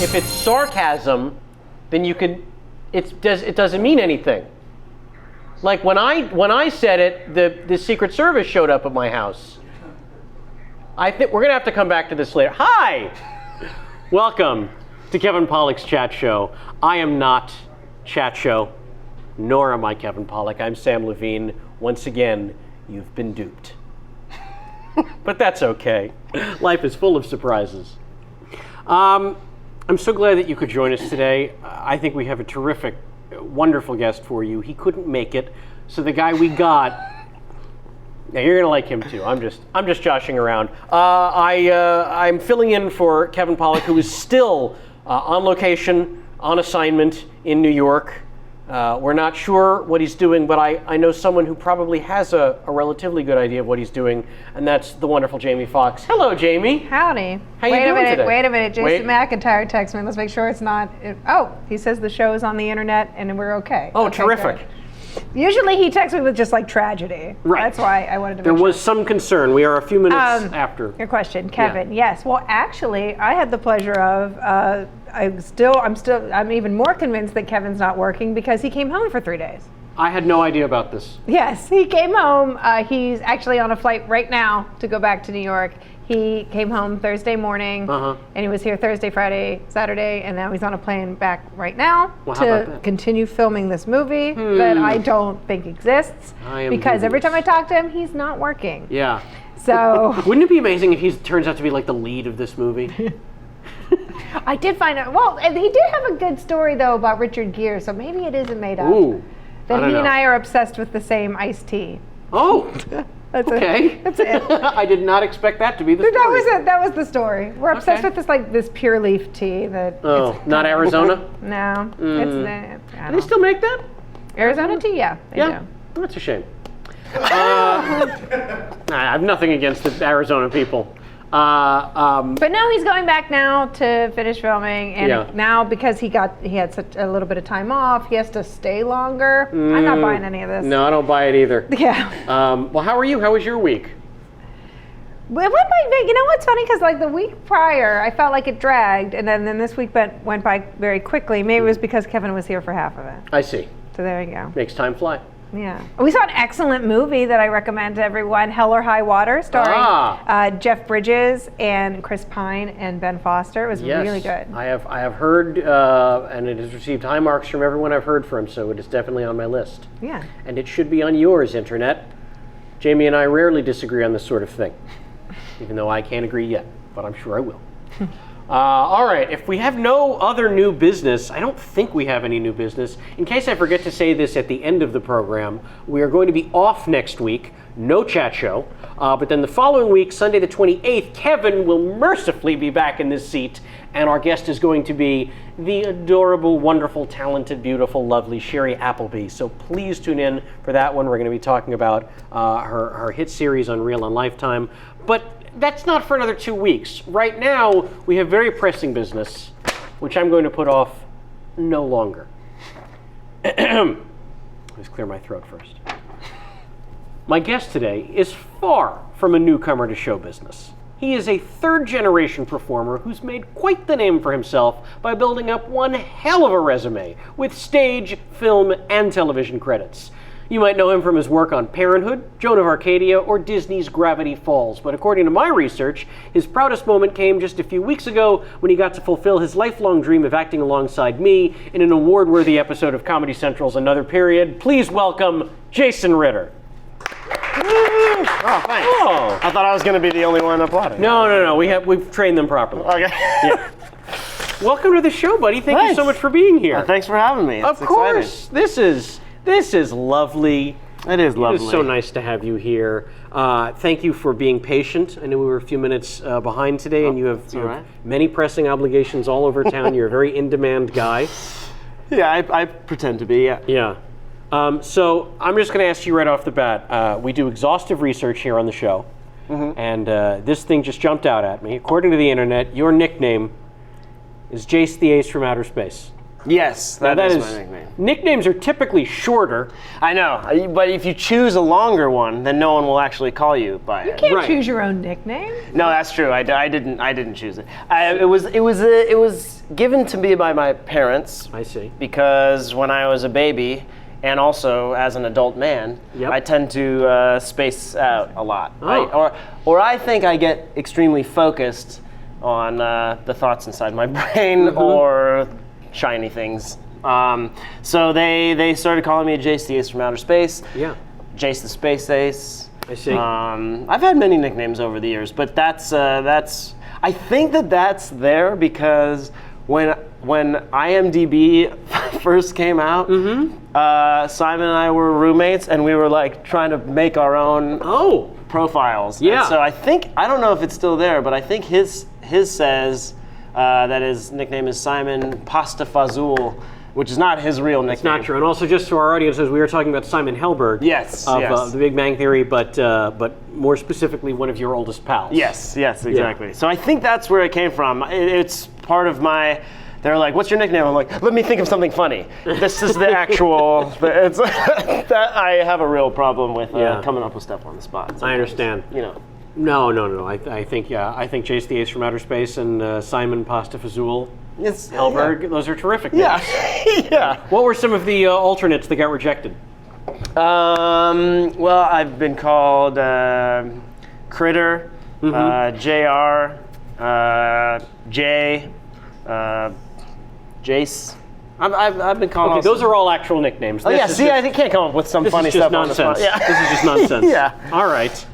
If it's sarcasm, then it doesn't mean anything. Like when I said it, the Secret Service showed up at my house. I think we're gonna have to come back to this later. Hi, welcome to Kevin Pollak's Chat Show. I am not Chat Show, nor am I Kevin Pollak. I'm Samm Levine. Once again, you've been duped. But that's okay. Life is full of surprises. I'm so glad that you could join us today. I think we have a terrific, wonderful guest for you. He couldn't make it, so the guy we got. Now you're gonna like him too. I'm just joshing around. I'm filling in for Kevin Pollak, who is still on location, on assignment in New York. We're not sure what he's doing, but I know someone who probably has a relatively good idea of what he's doing, and that's the wonderful Jamie Foxx. Hello, Jamie. Howdy. How you doing today? Wait a minute. Jason McIntyre texted me. Let's make sure it's not. He says the show is on the internet and we're okay. Oh, okay, terrific. Good. Usually he texts me with just like tragedy. Right. That's why I wanted to make There sure. was some concern. We are a few minutes after. Your question, Kevin. Yeah. Yes. Well, actually, I had the pleasure of. I'm even more convinced that Kevin's not working because he came home for 3 days. I had no idea about this. Yes, he came home. He's actually on a flight right now to go back to New York. He came home Thursday morning, and he was here Thursday, Friday, Saturday, and now he's on a plane back right now to continue filming this movie that I don't think exists because every time I talk to him, he's not working. Yeah. So wouldn't it be amazing if he turns out to be like the lead of this movie? I did find out. Well, he did have a good story though about Richard Gere, so maybe it isn't made up. Ooh, that he and I are obsessed with the same iced tea. Oh. That's okay. That's it. I did not expect that to be the story. That was it. That was the story. We're obsessed with this pure leaf tea that. Oh, not Arizona? No, it's not. Do they still make that? Arizona tea, yeah. They do. That's a shame. I have nothing against the Arizona people. But no, he's going back now to finish filming, and now because he had such a little bit of time off, he has to stay longer. I'm not buying any of this. No, I don't buy it either. Yeah. Well, how are you? How was your week? It went by. You know what's funny? Because like the week prior, I felt like it dragged, and then this week went by very quickly. Maybe it was because Kevin was here for half of it. I see. So there you go. Makes time fly. Yeah. We saw an excellent movie that I recommend to everyone, Hell or High Water, starring Jeff Bridges and Chris Pine and Ben Foster. It was really good. I have heard, and it has received high marks from everyone I've heard from, so it is definitely on my list. Yeah. And it should be on yours, Internet. Jamie and I rarely disagree on this sort of thing, even though I can't agree yet, but I'm sure I will. All right, if we have no other new business, I don't think we have any new business. In case I forget to say this at the end of the program, we are going to be off next week, no chat show. But then the following week, Sunday the 28th, Kevin will mercifully be back in this seat, and our guest is going to be the adorable, wonderful, talented, beautiful, lovely Sherry Appleby. So please tune in for that one. We're going to be talking about her hit series Unreal on Lifetime. But that's not for another 2 weeks. Right now, we have very pressing business, which I'm going to put off no longer. Let's clear my throat first. My guest today is far from a newcomer to show business. He is a third-generation performer who's made quite the name for himself by building up one hell of a resume with stage, film, and television credits. You might know him from his work on Parenthood, Joan of Arcadia, or Disney's Gravity Falls, but according to my research, his proudest moment came just a few weeks ago when he got to fulfill his lifelong dream of acting alongside me in an award-worthy episode of Comedy Central's Another Period. Please welcome Jason Ritter. Oh, thanks. Oh. I thought I was going to be the only one applauding. No. We've trained them properly. Okay. Yeah. Welcome to the show, buddy. Thank you so much for being here. Thanks for having me. Of course. Exciting. This is lovely. It is lovely. It is so nice to have you here. Thank you for being patient. I know we were a few minutes behind today, and you have many pressing obligations all over town. You're a very in-demand guy. Yeah, I pretend to be, yeah. Yeah. So I'm just going to ask you right off the bat. We do exhaustive research here on the show, and this thing just jumped out at me. According to the internet, your nickname is Jace the Ace from Outer Space. Yes, that is my nickname. Nicknames are typically shorter. I know, but if you choose a longer one, then no one will actually call you by it. You can't choose your own nickname. No, that's true. I didn't choose it. It was given to me by my parents. I see. Because when I was a baby, and also as an adult man, Yep. I tend to space out a lot. Oh. Or I think I get extremely focused on the thoughts inside my brain or shiny things. So they started calling me Jace the Ace from Outer Space. Yeah. Jace the Space Ace. I see. I've had many nicknames over the years, but that's I think that's there because when IMDb first came out, Simon and I were roommates, and we were like trying to make our own profiles. Yeah. And so I don't know if it's still there, but I think his says that his nickname is Simon Pasta Fazul, which is not his real nickname. It's not true. And also, just to our audiences, we were talking about Simon Helberg. Yes, of yes. The Big Bang Theory, but more specifically, one of your oldest pals. Yes, exactly. So I think that's where it came from. It's part of my. They're like, "What's your nickname?" I'm like, "Let me think of something funny." This is the actual. It's that I have a real problem with coming up with stuff on the spot. Sometimes. I understand. You know. No. I think Jace the Ace from Outer Space and Simon Pasta Fazul. It's Helberg, those are terrific names. Yeah. Yeah. What were some of the alternates that got rejected? Well, I've been called Critter, JR, Jay, Jace. I've been called. Okay, those are all actual nicknames. Oh yeah, see, I can't come up with some funny stuff on the spot. Yeah. This is just nonsense. Yeah. All right.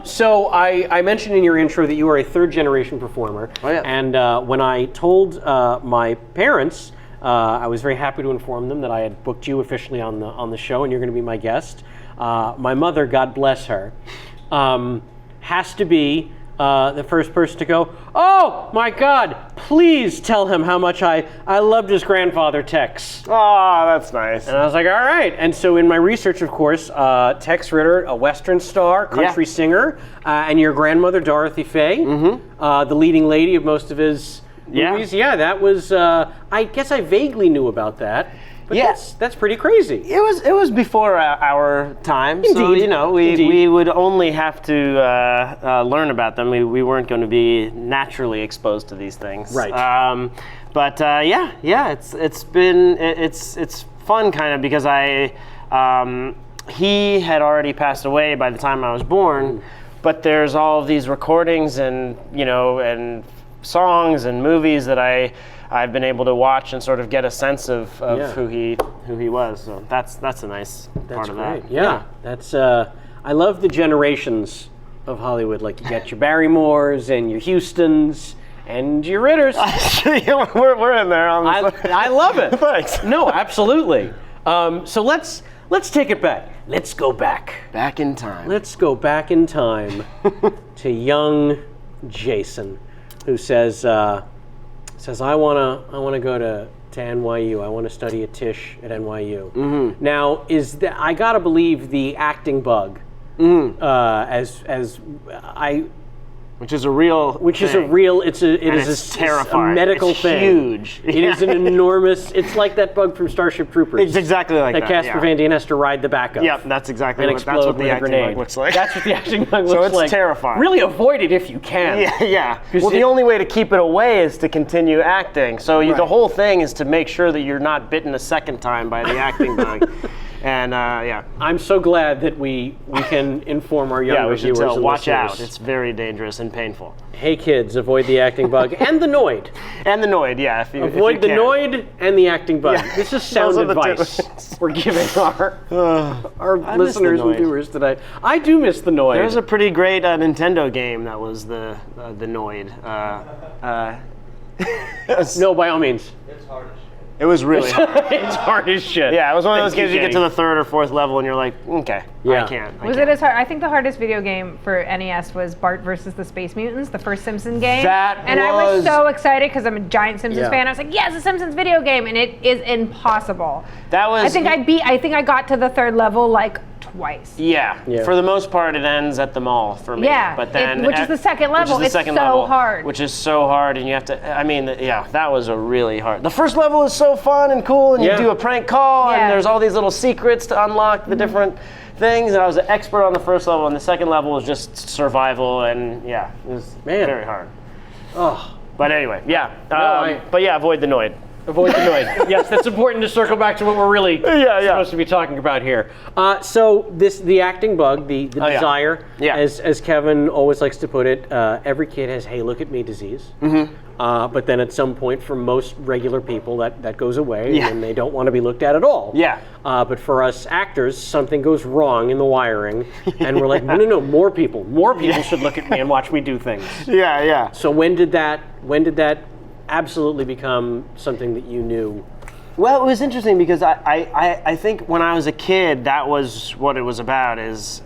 So I mentioned in your intro that you are a third-generation performer. Oh, yeah. And when I told my parents, I was very happy to inform them that I had booked you officially on the show, and you're going to be my guest. My mother, God bless her, has to be the first person to go, "Oh my God, please tell him how much I loved his grandfather, Tex." Oh, that's nice. And I was like, all right. And so in my research, of course, Tex Ritter, a Western star, country singer, and your grandmother, Dorothy Faye, the leading lady of most of his movies. Yeah, that was, I guess I vaguely knew about that. But that's pretty crazy. It was before our time, so Indeed. We would only have to learn about them. We weren't going to be naturally exposed to these things, Right. It's fun kind of because he had already passed away by the time I was born, but there's all of these recordings and and songs and movies that I've been able to watch and sort of get a sense of who he was. So that's a nice part of that. Yeah. That's I love the generations of Hollywood. Like you got your Barrymores and your Houstons and your Ritters. we're in there. I love it. Thanks. No, absolutely. So let's take it back. Let's go back. Back in time. Let's go back in time to young Jason, who says I wanna go to NYU. I want to study at Tisch at NYU. Now, I gotta believe the acting bug, which is a real terrifying. A medical it's thing. Huge. It is an enormous. It's like that bug from Starship Troopers. It's exactly like that. Casper Van Dien has to ride the back of. Yep, that's exactly and what explode the with a acting grenade. bug looks like. That's what the acting bug looks So it's like. terrifying. Really avoid it if you can. Yeah. Well, the only way to keep it away is to continue acting. So the whole thing is to make sure that you're not bitten a second time by the acting bug. And I'm so glad that we can inform our younger viewers and watch listeners. out. It's very dangerous and painful. Hey kids, avoid the acting bug and the Noid. And the Noid, yeah. Avoid the Noid and the acting bug. Yeah. This is sound advice we're giving our listeners and viewers today. I do miss the Noid. There's a pretty great Nintendo game that was the Noid. No, by all means. It's hard as shit. It was really hard. It's hard as shit. Yeah, it was one of those games you get to the third or fourth level and you're like, okay, I can't. Was it as hard? I think the hardest video game for NES was Bart versus the Space Mutants, the first Simpsons game. I was so excited because I'm a giant Simpsons fan. I was like, yes, a Simpsons video game, and it is impossible. That was. I think I got to the third level like twice. Yeah. For the most part, it ends at the mall for me. Yeah, but then which is the second level. It's so hard. Which is so hard, and you have to. I mean, that was a really hard. The first level is so fun and cool, and you do a prank call, and there's all these little secrets to unlock the different things. And I was an expert on the first level, and the second level was just survival, and it was very hard. Oh, But anyway, yeah. I- but yeah, avoid the Noid. Avoid the Noid. Yes, that's important to circle back to what we're really supposed to be talking about here. So the acting bug, the desire, as Kevin always likes to put it, every kid has "Hey, look at me" disease. Mm-hmm. But then at some point, for most regular people, that goes away, and they don't want to be looked at all. Yeah. But for us actors, something goes wrong in the wiring, and we're like, no, more people should look at me and watch me do things. Yeah, yeah. So when did that absolutely become something that you knew? Well, it was interesting because I think when I was a kid, that was what it was about, is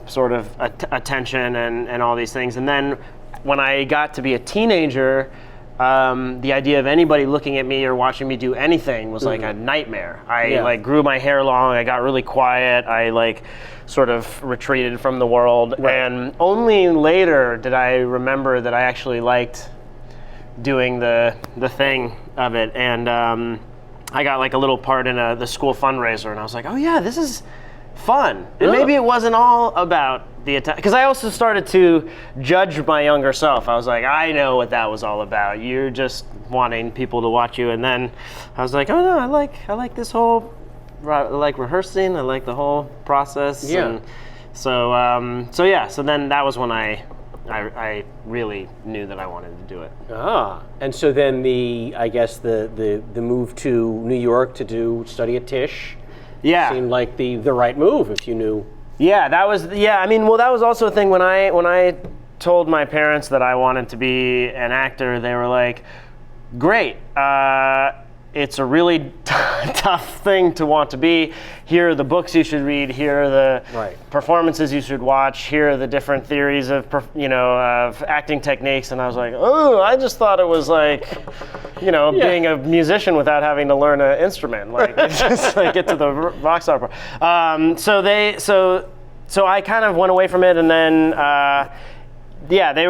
sort of attention and all these things. And then when I got to be a teenager, the idea of anybody looking at me or watching me do anything was like a nightmare. I grew my hair long, I got really quiet, I sort of retreated from the world. Right. And only later did I remember that I actually liked doing the thing of it, and I got like a little part in the school fundraiser, and I was like, oh yeah, this is fun. And maybe it wasn't all about the attention, because I also started to judge my younger self. I was like, I know what that was all about. You're just wanting people to watch you. And then I was like, oh no, I like this whole, I like rehearsing. I like the whole process. Yeah. And so then that was when I really knew that I wanted to do it. And so then the move to New York to study at Tisch seemed like the right move if you knew. Yeah, that was that was also a thing when I told my parents that I wanted to be an actor. They were like, great. It's a really tough thing to want to be. Here are the books you should read. Here are the performances you should watch. Here are the different theories of acting techniques. And I was like, oh, I just thought it was like, being a musician without having to learn an instrument. Like just like get to the box opera. So I kind of went away from it, and then they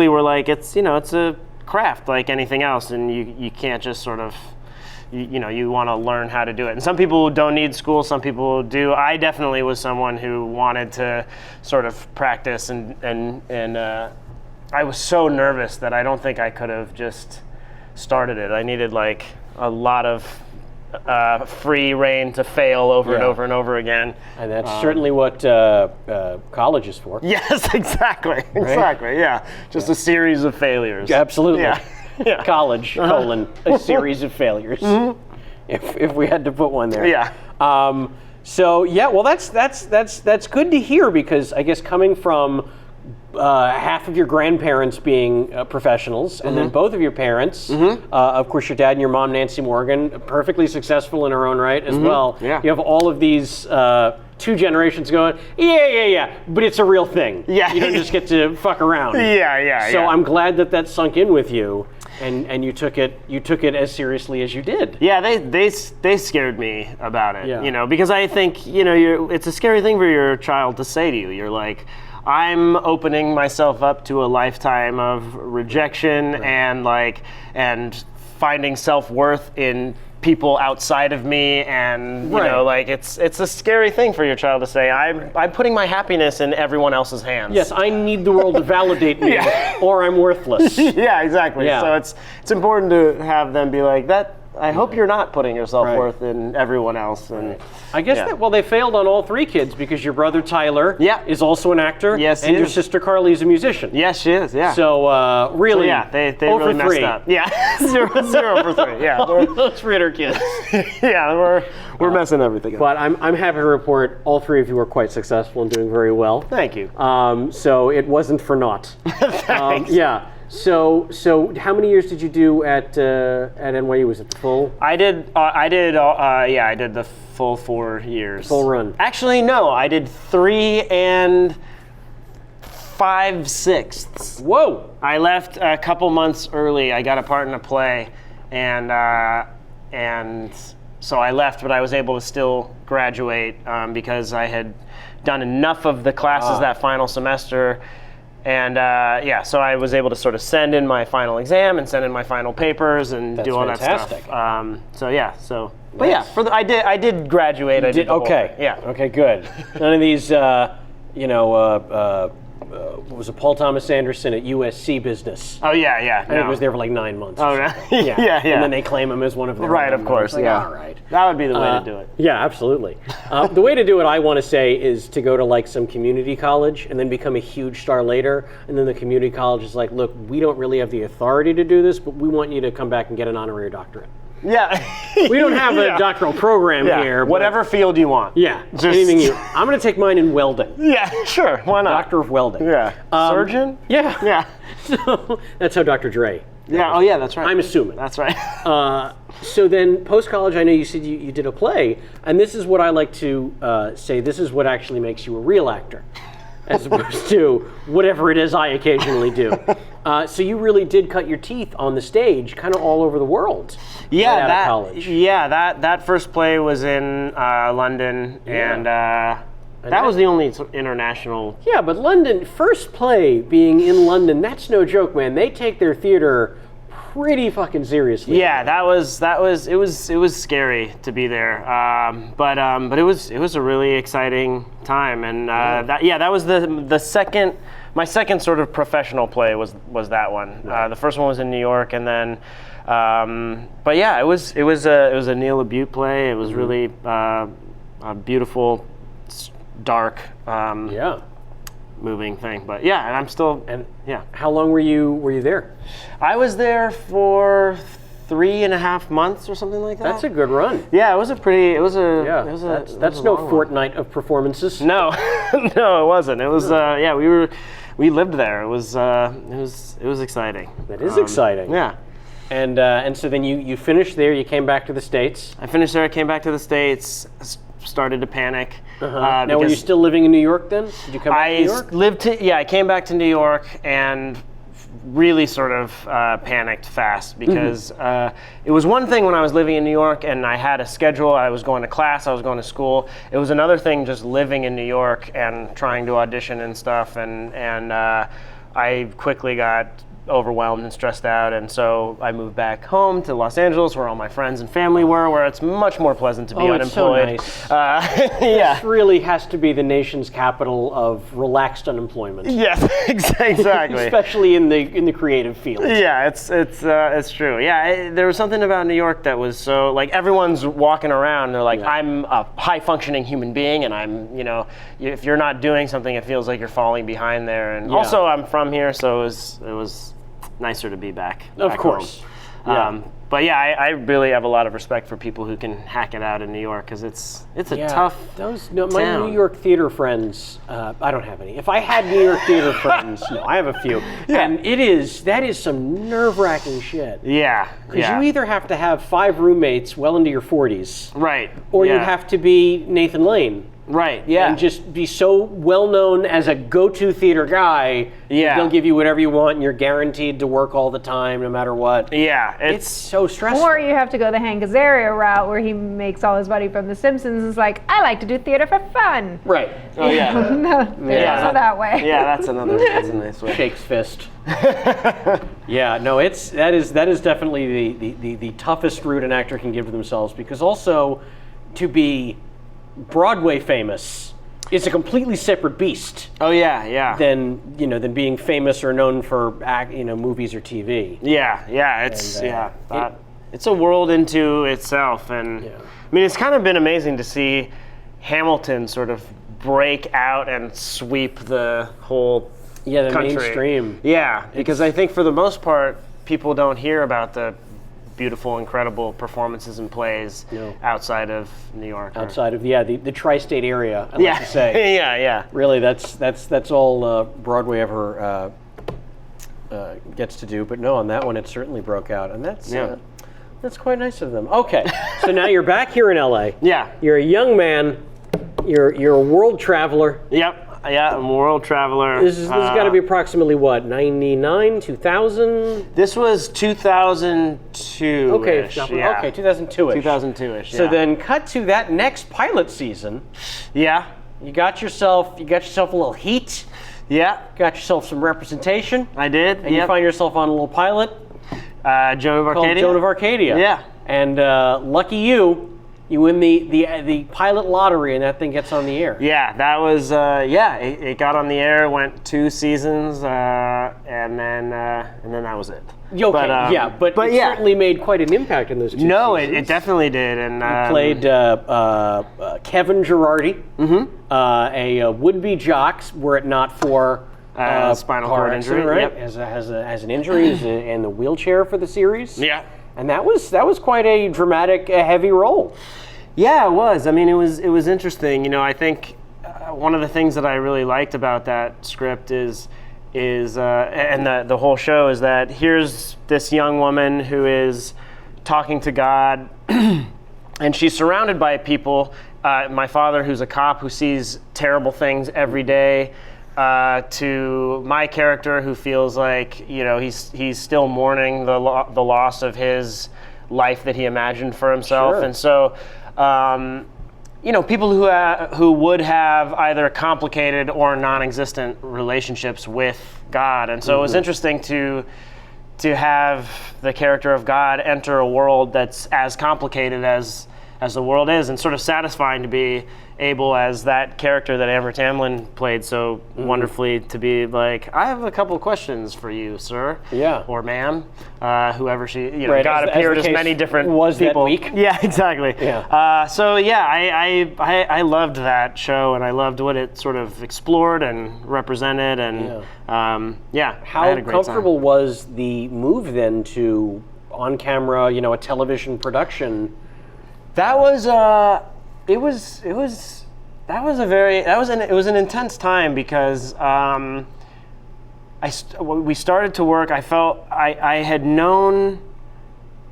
were like, it's a craft like anything else, and you can't just sort of. You want to learn how to do it. And some people don't need school, some people do. I definitely was someone who wanted to sort of practice, and I was so nervous that I don't think I could have just started it. I needed like a lot of free reign to fail over and over and over again. And that's certainly what college is for. Yes, exactly. Exactly, yeah. Just a series of failures. Absolutely. Yeah. Yeah. College, a series of failures, if we had to put one there. Yeah. Well, that's good to hear, because I guess coming from half of your grandparents being professionals, and then both of your parents, of course your dad and your mom, Nancy Morgan, perfectly successful in her own right as well. Yeah. You have all of these two generations going, but it's a real thing. Yeah. You don't just get to fuck around. So I'm glad that sunk in with you. And you took it as seriously as you did. Yeah, they scared me about it, because I think, it's a scary thing for your child to say to you. You're like, I'm opening myself up to a lifetime of rejection and finding self-worth in people outside of me, and it's a scary thing for your child to say. I'm putting my happiness in everyone else's hands. Yes, I need the world to validate me, or I'm worthless. Yeah, exactly. Yeah. So it's important to have them be like that. I hope you're not putting your self-worth in everyone else. And I guess they failed on all three kids, because your brother Tyler is also an actor. Yes, and your sister Carly is a musician. Yes, she is. Yeah. So really, they really messed up. Yeah, 0 for 3. Yeah, those Ritter kids. Yeah, we're messing everything up. But I'm happy to report all three of you were quite successful and doing very well. Thank you. So it wasn't for naught. Thanks. So how many years did you do at NYU? Was it the full? I did the full 4 years. Full run. Actually, no, I did 3 5/6. Whoa! I left a couple months early. I got a part in a play, and so I left, but I was able to still graduate because I had done enough of the classes that final semester. And so I was able to sort of send in my final exam and send in my final papers and do all fantastic. that stuff. I did graduate. I did the whole thing. Yeah. Okay, good. None of these, what was it, Paul Thomas Anderson at USC Business. Oh yeah. I think he was there for like 9 months. Oh, really? Yeah. And then they claim him as one of their Right, of course. like, Yeah. all right. That would be the way to do it. Yeah, absolutely. The way to do it, I want to say, is to go to like some community college and then become a huge star later. And then the community college is like, look, we don't really have the authority to do this, but we want you to come back and get an honorary doctorate. Yeah. We don't have a doctoral program here. But whatever field you want. Yeah, Just anything you. I'm going to take mine in welding. Yeah, sure. Why not? Doctor of welding. Yeah. Surgeon? Yeah. Yeah. So that's how Dr. Dre. Yeah. Oh, yeah. That's right. I'm assuming. That's right. So then, post-college, I know you said you did a play, and this is what I like to say, this is what actually makes you a real actor, as opposed to whatever it is I occasionally do. So you really did cut your teeth on the stage, kind of all over the world. Yeah, right out of college. That first play was in London, and that was the only international. Yeah, but London, first play being in London, that's no joke, man. They take their theater pretty fucking seriously. Yeah, it was scary to be there, but it was a really exciting time, and that was the second. My second sort of professional play was that one. Right. The first one was in New York, and then, but yeah, it was a Neil LaBute play. It was really a beautiful, dark, moving thing. But yeah, and I'm still How long were you there? I was there for 3.5 months or something like that. That's a good run. Yeah, that's no fortnight of performances. No, no, it wasn't. It was we lived there. It was exciting. That is exciting. Yeah. And so then you finished there. You came back to the States. I finished there. I came back to the States. Started to panic. Now, were you still living in New York then? Did you come back to New York? I came back to New York and really sort of panicked fast because it was one thing when I was living in New York and I had a schedule. I was going to class. I was going to school. It was another thing just living in New York and trying to audition and stuff. And I quickly got overwhelmed and stressed out, and so I moved back home to Los Angeles, where all my friends and family were, where it's much more pleasant to be unemployed. It's so nice. This really has to be the nation's capital of relaxed unemployment. Yes, exactly. Especially in the creative field. Yeah, it's true. Yeah, there was something about New York that was so, like, everyone's walking around. They're like, I'm a high functioning human being, and I'm, if you're not doing something, it feels like you're falling behind there. And also, I'm from here, so it was nicer to be back. Of course. Home. But yeah, I really have a lot of respect for people who can hack it out in New York, because it's a tough my town. New York theater friends, I don't have any. If I had New York theater friends, no, I have a few. Yeah. And that is some nerve-wracking shit. Yeah. Because you either have to have 5 roommates well into your 40s. Right. Or you have to be Nathan Lane. Right, yeah. And just be so well known as a go-to theater guy. Yeah. They'll give you whatever you want and you're guaranteed to work all the time no matter what. Yeah. It's so stressful. Or you have to go the Hank Azaria route where he makes all his money from The Simpsons. It's like, I like to do theater for fun. Right. Oh, yeah. There's also that way. Yeah, that's a nice way. Shakes fist. Yeah, no, that is definitely the toughest route an actor can give to themselves, because also to be Broadway famous is a completely separate beast. Oh yeah. Than being famous or known for movies or TV. Yeah. It's a world into itself, and I mean, it's kind of been amazing to see Hamilton sort of break out and sweep the whole the country. mainstream. Yeah, because I think for the most part, people don't hear about the beautiful, incredible performances and plays outside of New York. Outside of the tri-state area, I like to say. Yeah. Really, that's all Broadway ever gets to do. But no, on that one, it certainly broke out, and that's quite nice of them. Okay, so now you're back here in LA. Yeah. You're a young man. You're a world traveler. Yep. Yeah, I'm a world traveler. This has got to be approximately what, 99, 2000? This was 2002. Okay, 2002-ish. 2002-ish. So then, cut to that next pilot season. Yeah. You got yourself a little heat. Yeah. Got yourself some representation. I did. And you find yourself on a little pilot. Joan of Arcadia. Called Joan of Arcadia. Yeah. And lucky you You win the pilot lottery, and that thing gets on the air. Yeah, that was it got on the air, went 2 seasons, and then that was it. Okay, but it certainly made quite an impact in those 2 seasons. No, it definitely did, and you played Kevin Girardi, a would-be jock, were it not for spinal cord injury, right? Yep. Has an injury, is in the wheelchair for the series. Yeah, and that was quite a dramatic, heavy role. Yeah, it was. I mean, it was interesting. You know, I think one of the things that I really liked about that script is and the whole show is that here's this young woman who is talking to God, and she's surrounded by people. My father, who's a cop, who sees terrible things every day, to my character, who feels like, you know, he's still mourning the loss of his life that he imagined for himself, Sure. and so. You know, people who would have either complicated or non-existent relationships with God, and so it was interesting to have the character of God enter a world that's as complicated as the world is, and sort of satisfying to be able, as that character that Amber Tamlin played so wonderfully, to be like, I have a couple questions for you, sir. Yeah. Or ma'am, whoever she, you know, Right, God appeared as case many different was people. that week. Yeah, exactly. Yeah. So yeah, I loved that show, and I loved what it sort of explored and represented, and I How had a great comfortable time. was the move then to on-camera, you know, a television production? That was it was an intense time, because we started to work. I felt I had known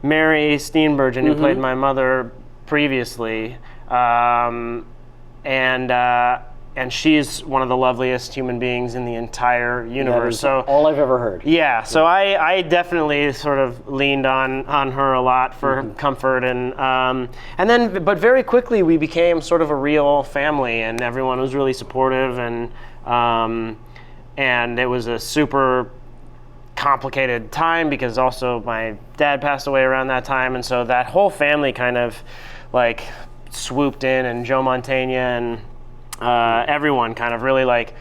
Mary Steenburgen, who played my mother previously, and she's one of the loveliest human beings in the entire universe. That is So all I've ever heard. yeah, so I definitely sort of leaned on her a lot for comfort, and then, but very quickly we became sort of a real family, and everyone was really supportive, and it was a super complicated time, because also my dad passed away around that time, and so that whole family kind of like swooped in, and Joe Mantegna and everyone kind of really, like,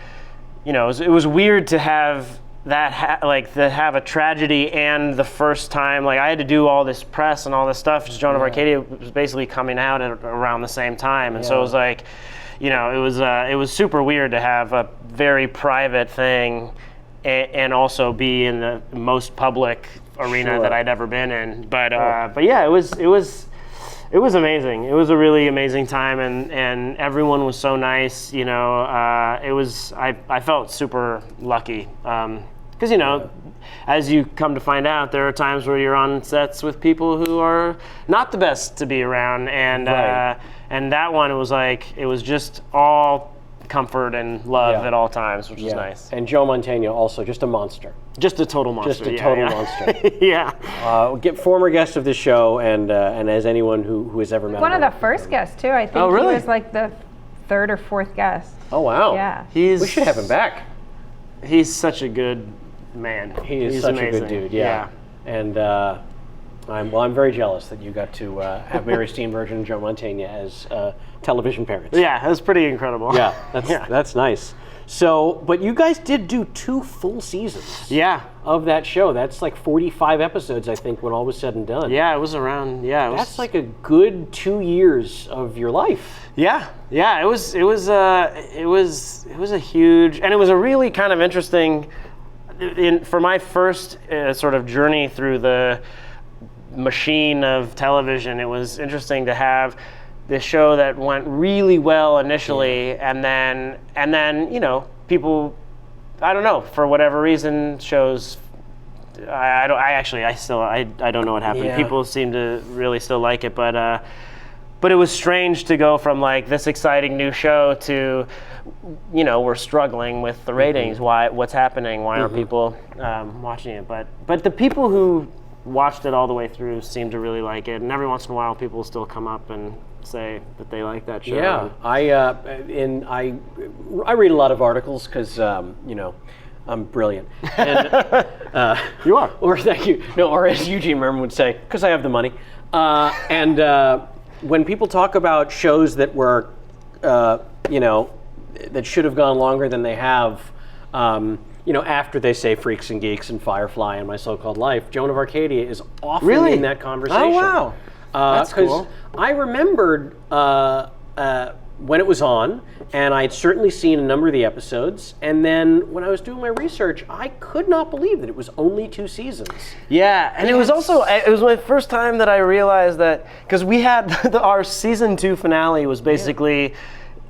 you know, it was weird to have that have a tragedy, and the first time, like, I had to do all this press and all this stuff. Joan of Arcadia was basically coming out around the same time, and so it was like, you know, it was super weird to have a very private thing and also be in the most public arena that I'd ever been in. But yeah, it was amazing. It was a really amazing time, and everyone was so nice. You know, I felt super lucky, because, you know, as you come to find out, there are times where you're on sets with people who are not the best to be around, and that one, it was just all comfort and love at all times, which was nice. And Joe Mantegna also just a monster. Just a total monster. Just a total monster. Yeah. Former guest of the show, and as anyone who has ever met One him. of the first guests too. I think Oh, really? he was like the 3rd or 4th guest. Oh wow. Yeah. We should have him back. He's such a good man. He's such amazing. a good dude. Yeah. And I'm very jealous that you got to have Mary Steenburgen and Joe Mantegna as television parents. Yeah, it was pretty incredible. Yeah, that's nice. So, but you guys did do 2 full seasons. Yeah. Of that show. That's like 45 episodes, I think, when all was said and done. Yeah, it was around. Yeah, That's like a good 2 years of your life. Yeah. It was a huge, and it was a really kind of interesting. For my first sort of journey through the machine of television, it was interesting to have this show that went really well initially, and then you know, people, I don't know, for whatever reason, shows, I don't know what happened. Yeah. People seem to really still like it, but it was strange to go from like this exciting new show to, you know, we're struggling with the ratings. What's happening? Why aren't people watching it? But the people who watched it all the way through seemed to really like it, and every once in a while people still come up and say that they like that show. Yeah, I read a lot of articles because you know, I'm brilliant. And, You are. Or thank you. No, or as Eugene Merman would say, because I have the money. when people talk about shows that were, that should have gone longer than they have, after they say Freaks and Geeks and Firefly and My So-Called Life, Joan of Arcadia is often in that conversation. Oh, wow. That's cool. I remembered when it was on, and I'd certainly seen a number of the episodes, and then when I was doing my research, I could not believe that it was only 2 seasons. Yeah, and it was my first time that I realized that, because we had our season 2 finale was basically,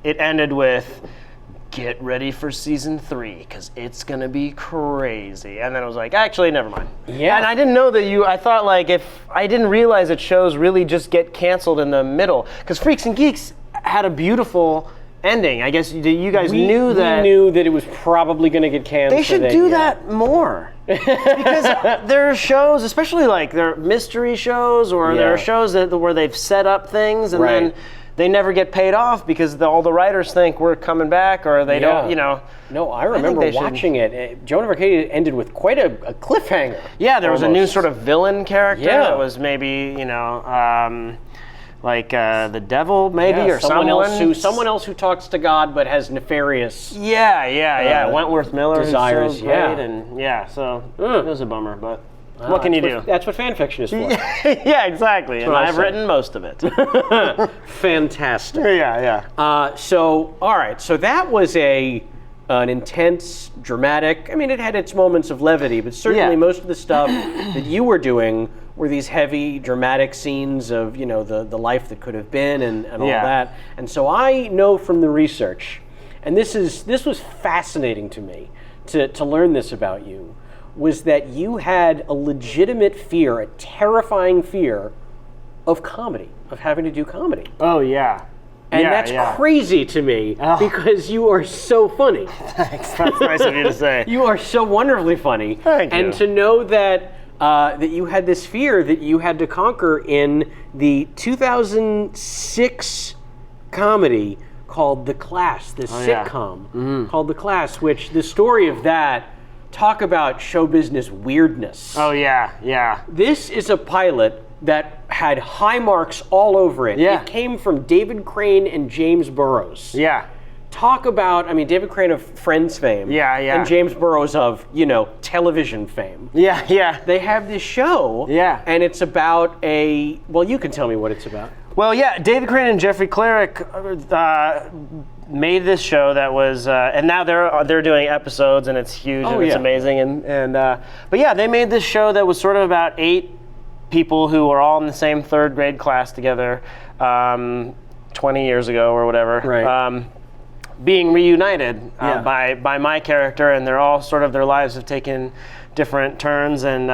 it ended with, get ready for season 3, because it's going to be crazy. And then I was like, actually, never mind. Yeah. And I didn't know that I thought, I didn't realize that shows really just get canceled in the middle. Because Freaks and Geeks had a beautiful ending. I guess you guys knew that. We knew that it was probably going to get canceled. They should do that more. Because there are shows, especially there are mystery shows, or there are shows where they've set up things and then they never get paid off because all the writers think we're coming back, or they don't, No, I remember watching it. Joan of Arcadia ended with quite a cliffhanger. Yeah, there was a new sort of villain character that was maybe, the devil, maybe, or someone else who talks to God but has nefarious. Wentworth Miller desires. So great, and so it was a bummer, but what can you do? That's what fan fiction is for. Yeah, exactly, and I've written most of it. Fantastic. Yeah. So, all right, so that was an intense, dramatic. I mean, it had its moments of levity, but certainly most of the stuff that you were doing were these heavy, dramatic scenes of the life that could have been and all that. And so I know from the research, and this was fascinating to me to learn this about you, was that you had a legitimate fear, a terrifying fear of comedy, of having to do comedy. Oh yeah. And that's crazy to me because you are so funny. Thanks. That's nice of you to say. You are so wonderfully funny. Thank you. And to know that that you had this fear that you had to conquer in the 2006 comedy called The Class, this sitcom called The Class, which the story of that, talk about show business weirdness. Oh yeah. This is a pilot that had high marks all over it. Yeah. It came from David Crane and James Burrows. Yeah. Talk about, David Crane of Friends fame. Yeah. And James Burrows of, television fame. Yeah. They have this show. Yeah. And it's about you can tell me what it's about. Well, yeah, David Crane and Jeffrey Cleric made this show that was, and now they're doing episodes, and it's huge and it's amazing. But yeah, they made this show that was sort of about 8 people who were all in the same 3rd grade class together 20 years ago or whatever. Right. Being reunited by my character, and they're all sort of, their lives have taken different turns, and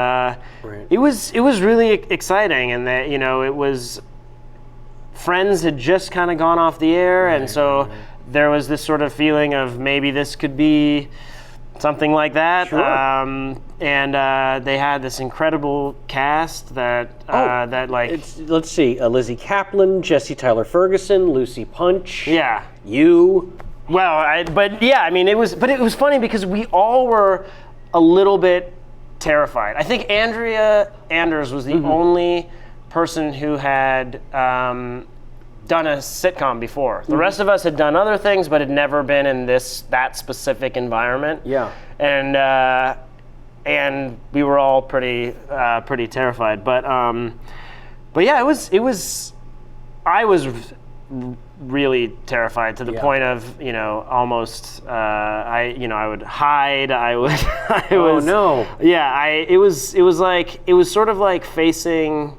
it was really exciting, and that it was, Friends had just kind of gone off the air, and so there was this sort of feeling of maybe this could be something like that. Sure. And they had this incredible cast that let's see, Lizzie Kaplan, Jesse Tyler Ferguson, Lucy Punch. Yeah. You. Well, it was funny because we all were a little bit terrified. I think Andrea Anders was the only person who had done a sitcom before. The rest of us had done other things, but had never been in that specific environment. Yeah. And we were all pretty terrified. But yeah, I was really terrified to the point of almost I would hide. Oh no. Yeah, it was sort of like facing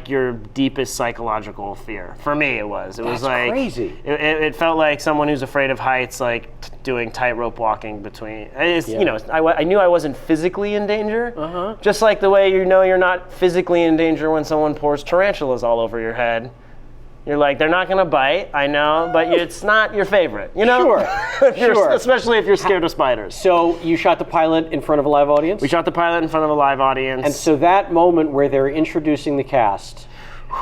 your deepest psychological fear. For me, it was. That's like crazy. It felt like someone who's afraid of heights, doing tightrope walking between. I knew I wasn't physically in danger. Just like the way you're not physically in danger when someone pours tarantulas all over your head. You're like, they're not going to bite, I know, but it's not your favorite, Sure. Sure. Especially if you're scared of spiders. So you shot the pilot in front of a live audience? We shot the pilot in front of a live audience. And so that moment where they're introducing the cast,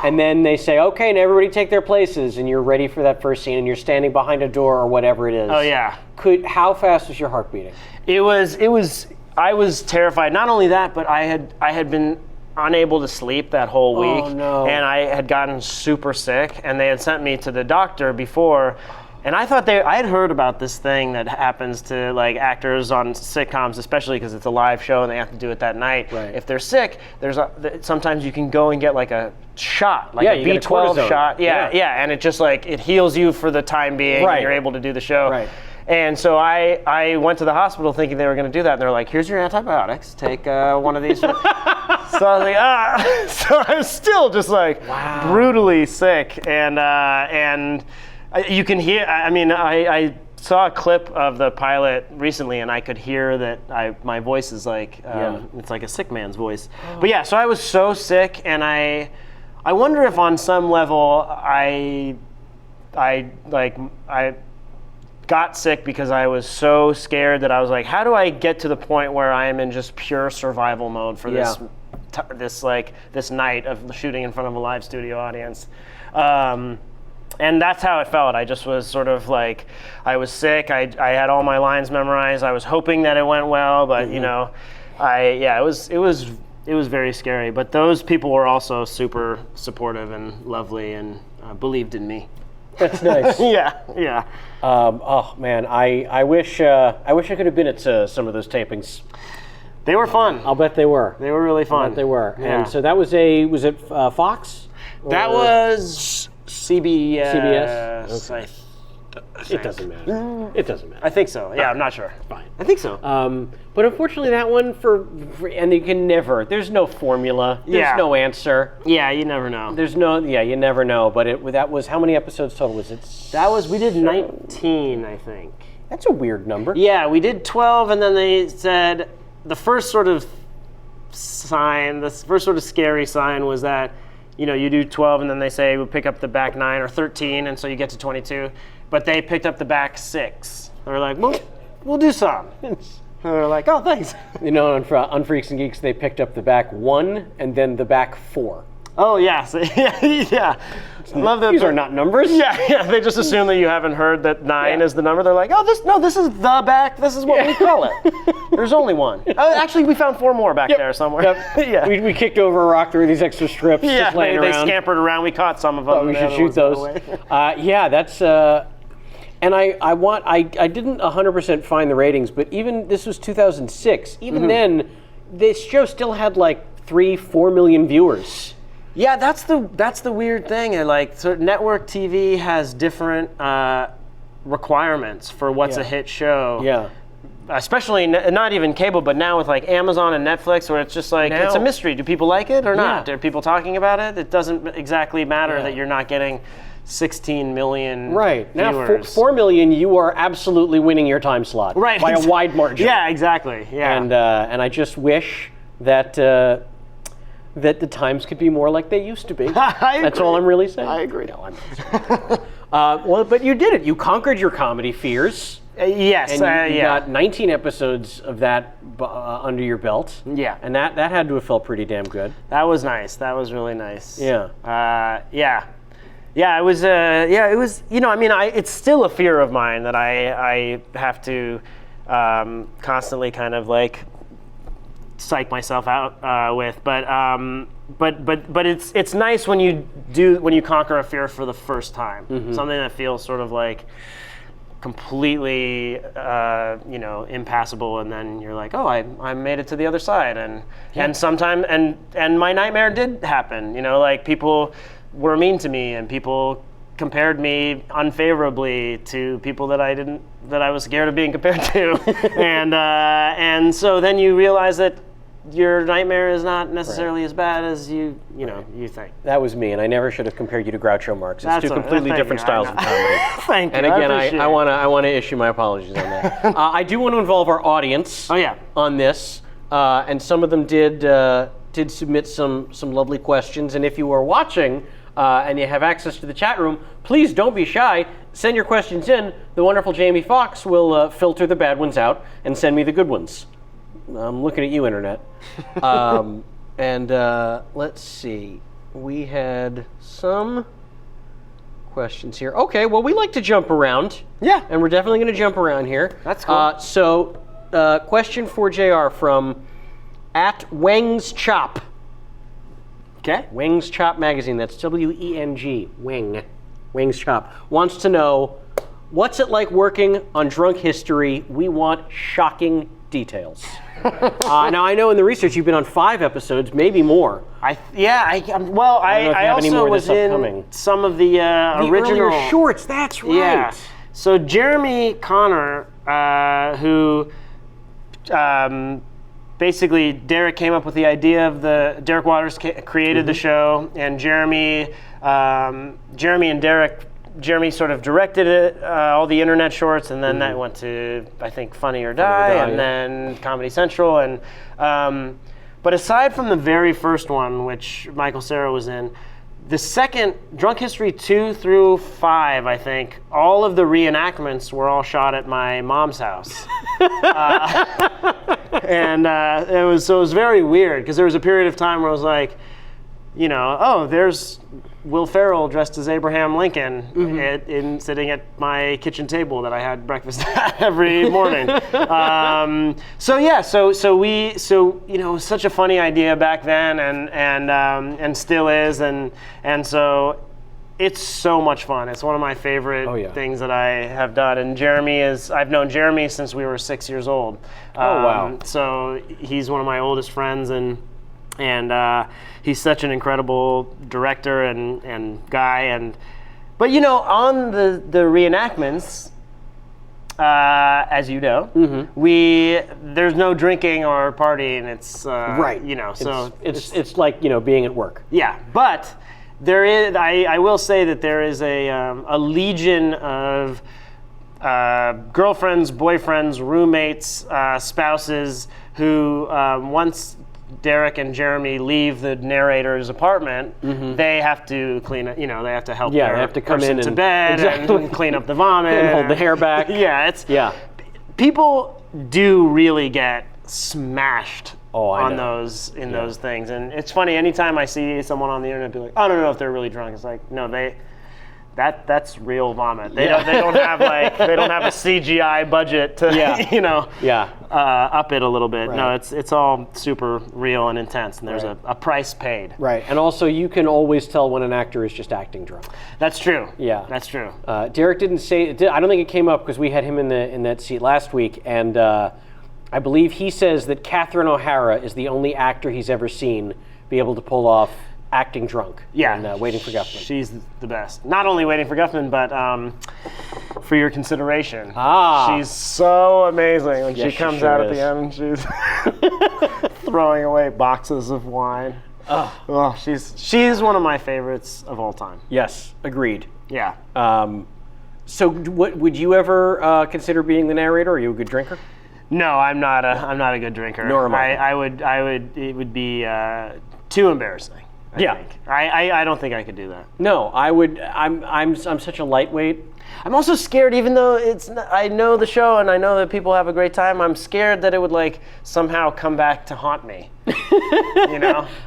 and then they say, okay, and everybody take their places, and you're ready for that first scene, and you're standing behind a door or whatever it is. Oh, yeah. How fast was your heart beating? I was terrified. Not only that, but I had been unable to sleep that whole week. Oh, no. And I had gotten super sick, and they had sent me to the doctor before. And I thought I had heard about this thing that happens to like actors on sitcoms, especially because it's a live show and they have to do it that night. Right. If they're sick, sometimes you can go and get like a shot, like a you get a B12 cortisone. shot. Yeah, and it just like it heals you for the time being. Right. And you're able to do the show. Right. And so I went to the hospital thinking they were going to do that. And they're like, here's your antibiotics. Take one of these. So I was like, So I was still just like brutally sick. And you can hear, I saw a clip of the pilot recently and I could hear that my voice is like, it's like a sick man's voice. Oh. But yeah, so I was so sick, and I wonder if on some level I got sick because I was so scared that I was like, how do I get to the point where I am in just pure survival mode for this night of shooting in front of a live studio audience? And that's how it felt. I just was sort of like, I was sick. I had all my lines memorized. I was hoping that it went well, but it was very scary. But those people were also super supportive and lovely and believed in me. That's nice. Yeah. Oh man, I wish I could have been at some of those tapings. They were fun. I'll bet they were. They were really fun. I bet they were. Yeah. And so that was was it Fox? That was CBS. CBS? Okay. It doesn't matter. It doesn't matter. I think so. Yeah, I'm not sure. Fine. I think so. But unfortunately, that one and you can never. There's no formula. There's no answer. Yeah, you never know. You never know. But that was how many episodes total was it? We did 19, I think. That's a weird number. Yeah, we did 12, and then they said the first sort of scary sign was that, you do 12, and then they say we'll pick up the back 9 or 13, and so you get to 22. But they picked up the back 6. They're like, we'll do some. And they're like, oh, thanks. On Freaks and Geeks, they picked up the back 1 and then the back 4. Oh, yeah. So, yeah. Love that. These are not numbers. Yeah. They just assume that you haven't heard that 9 is the number. They're like, this is the back. This is what we call it. There's only one. Actually, we found 4 more back there somewhere. Yep. Yeah. We kicked over a rock. There were these extra strips just laying around. They scampered around. We caught some of them. Thought we should shoot those. That's. And I didn't 100% find the ratings, but even this was 2006. Even then, this show still had like 3-4 million viewers. Yeah, that's the weird thing. And like, so network TV has different requirements for what's a hit show. Yeah. Especially not even cable, but now with like Amazon and Netflix, where it's just like it's a mystery. Do people like it or not? Are people talking about it? It doesn't exactly matter that you're not getting 16 million now viewers. 4 million, you are absolutely winning your time slot by a wide margin. Yeah, exactly. Yeah, and I just wish that the times could be more like they used to be. That's all I'm really saying. I agree. No, I'm not. Well, but you did it. You conquered your comedy fears. Yes, and you got 19 episodes of that under your belt. Yeah, and that had to have felt pretty damn good. That was nice. That was really nice. Yeah. Yeah, it was. It was. It's still a fear of mine that I have to constantly kind of like psych myself out with. But it's nice when you conquer a fear for the first time. Mm-hmm. Something that feels sort of like completely impassable, and then you're like, oh, I made it to the other side, and sometime and my nightmare did happen. Like people were mean to me, and people compared me unfavorably to people that I was scared of being compared to, and so then you realize that your nightmare is not necessarily as bad as you think. That was me, and I never should have compared you to Groucho Marx. It's two completely different styles of comedy. Thank you. And again, I want to issue my apologies on that. I do want to involve our audience. On this, and some of them did submit some lovely questions. And if you are watching and you have access to the chat room, please don't be shy. Send your questions in. The wonderful Jamie Foxx will filter the bad ones out and send me the good ones. I'm looking at you, Internet. And let's see. We had some questions here. Okay, well, we like to jump around. Yeah. And we're definitely going to jump around here. That's cool. So, question for JR from @Wang's Chop. Okay. Wings Chop Magazine, that's W-E-N-G, Wings Chop, wants to know, what's it like working on Drunk History? We want shocking details. Now, I know in the research you've been on 5 episodes, maybe more. I have any more also of was this in upcoming. some of the original earlier shorts, that's right. Yeah. So Jeremy Connor, who basically Derek came up with the idea of Derek Waters created the show, and Jeremy and Derek. Jeremy sort of directed it, all the internet shorts, and then that went to, I think, Funny or Die, and then Comedy Central. And but aside from the very first one, which Michael Cera was in, the second, Drunk History 2 through 5, I think, all of the reenactments were all shot at my mom's house. And it was very weird, because there was a period of time where I was like, there's Will Ferrell dressed as Abraham Lincoln sitting at my kitchen table that I had breakfast at every morning. So it was such a funny idea back then, and still is, and so it's so much fun. It's one of my favorite things that I have done. And I've known Jeremy since we were 6 years old. Wow. So he's one of my oldest friends, and he's such an incredible director and guy. But on the reenactments, as you know, there's no drinking or partying. It's right. So it's like being at work. Yeah, but there is. I will say that there is a legion of girlfriends, boyfriends, roommates, spouses who once Derek and Jeremy leave the narrator's apartment, they have to clean it. They have to help. Yeah, they have to come in to bed and clean up the vomit and hold the hair back. People do really get smashed on those things, and it's funny. Anytime I see someone on the internet be like, I don't know if they're really drunk. It's like, no, that's real vomit. They don't have they don't have a CGI budget to up it a little bit. Right. No, it's all super real and intense, and there's a price paid. Right, and also you can always tell when an actor is just acting drunk. That's true. Yeah, that's true. Derek didn't say. I don't think it came up because we had him in that seat last week, and I believe he says that Catherine O'Hara is the only actor he's ever seen be able to pull off acting drunk. Yeah, and Waiting for Guffman. She's the best. Not only Waiting for Guffman, but For Your Consideration. She's so amazing when she comes out at the end and she's throwing away boxes of wine. She's one of my favorites of all time. Yes, agreed. Yeah. So, what would you ever consider being the narrator? Are you a good drinker? No, I'm not a good drinker. Nor am I. I would. It would be too embarrassing. I think. I don't think I could do that. No, I would. I'm such a lightweight. I'm also scared, even though I know the show and I know that people have a great time. I'm scared that it would somehow come back to haunt me.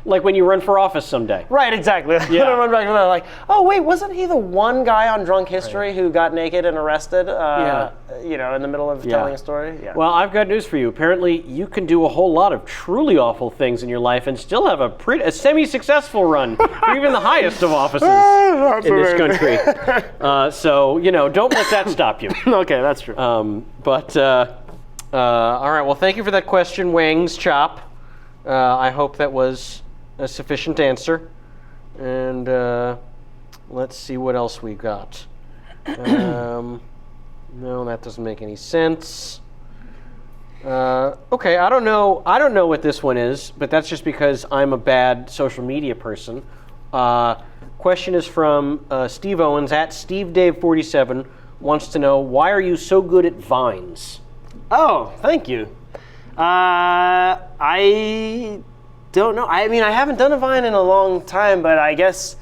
Like when you run for office someday. Right, exactly. Yeah. I run back to that, oh wait, wasn't he the one guy on Drunk History who got naked and arrested? In the middle of telling a story. Yeah. Well, I've got news for you. Apparently, you can do a whole lot of truly awful things in your life and still have a semi-successful run for even the highest of offices in this country. So don't let that stop you. Okay, that's true. All right. Well, thank you for that question, Wings Chop. I hope that was a sufficient answer. And let's see what else we got. No, that doesn't make any sense. Okay, I don't know what this one is, but that's just because I'm a bad social media person. Question is from Steve Owens at SteveDave47, wants to know, why are you so good at Vines? Oh, thank you. I don't know. I mean, I haven't done a Vine in a long time, but I guess.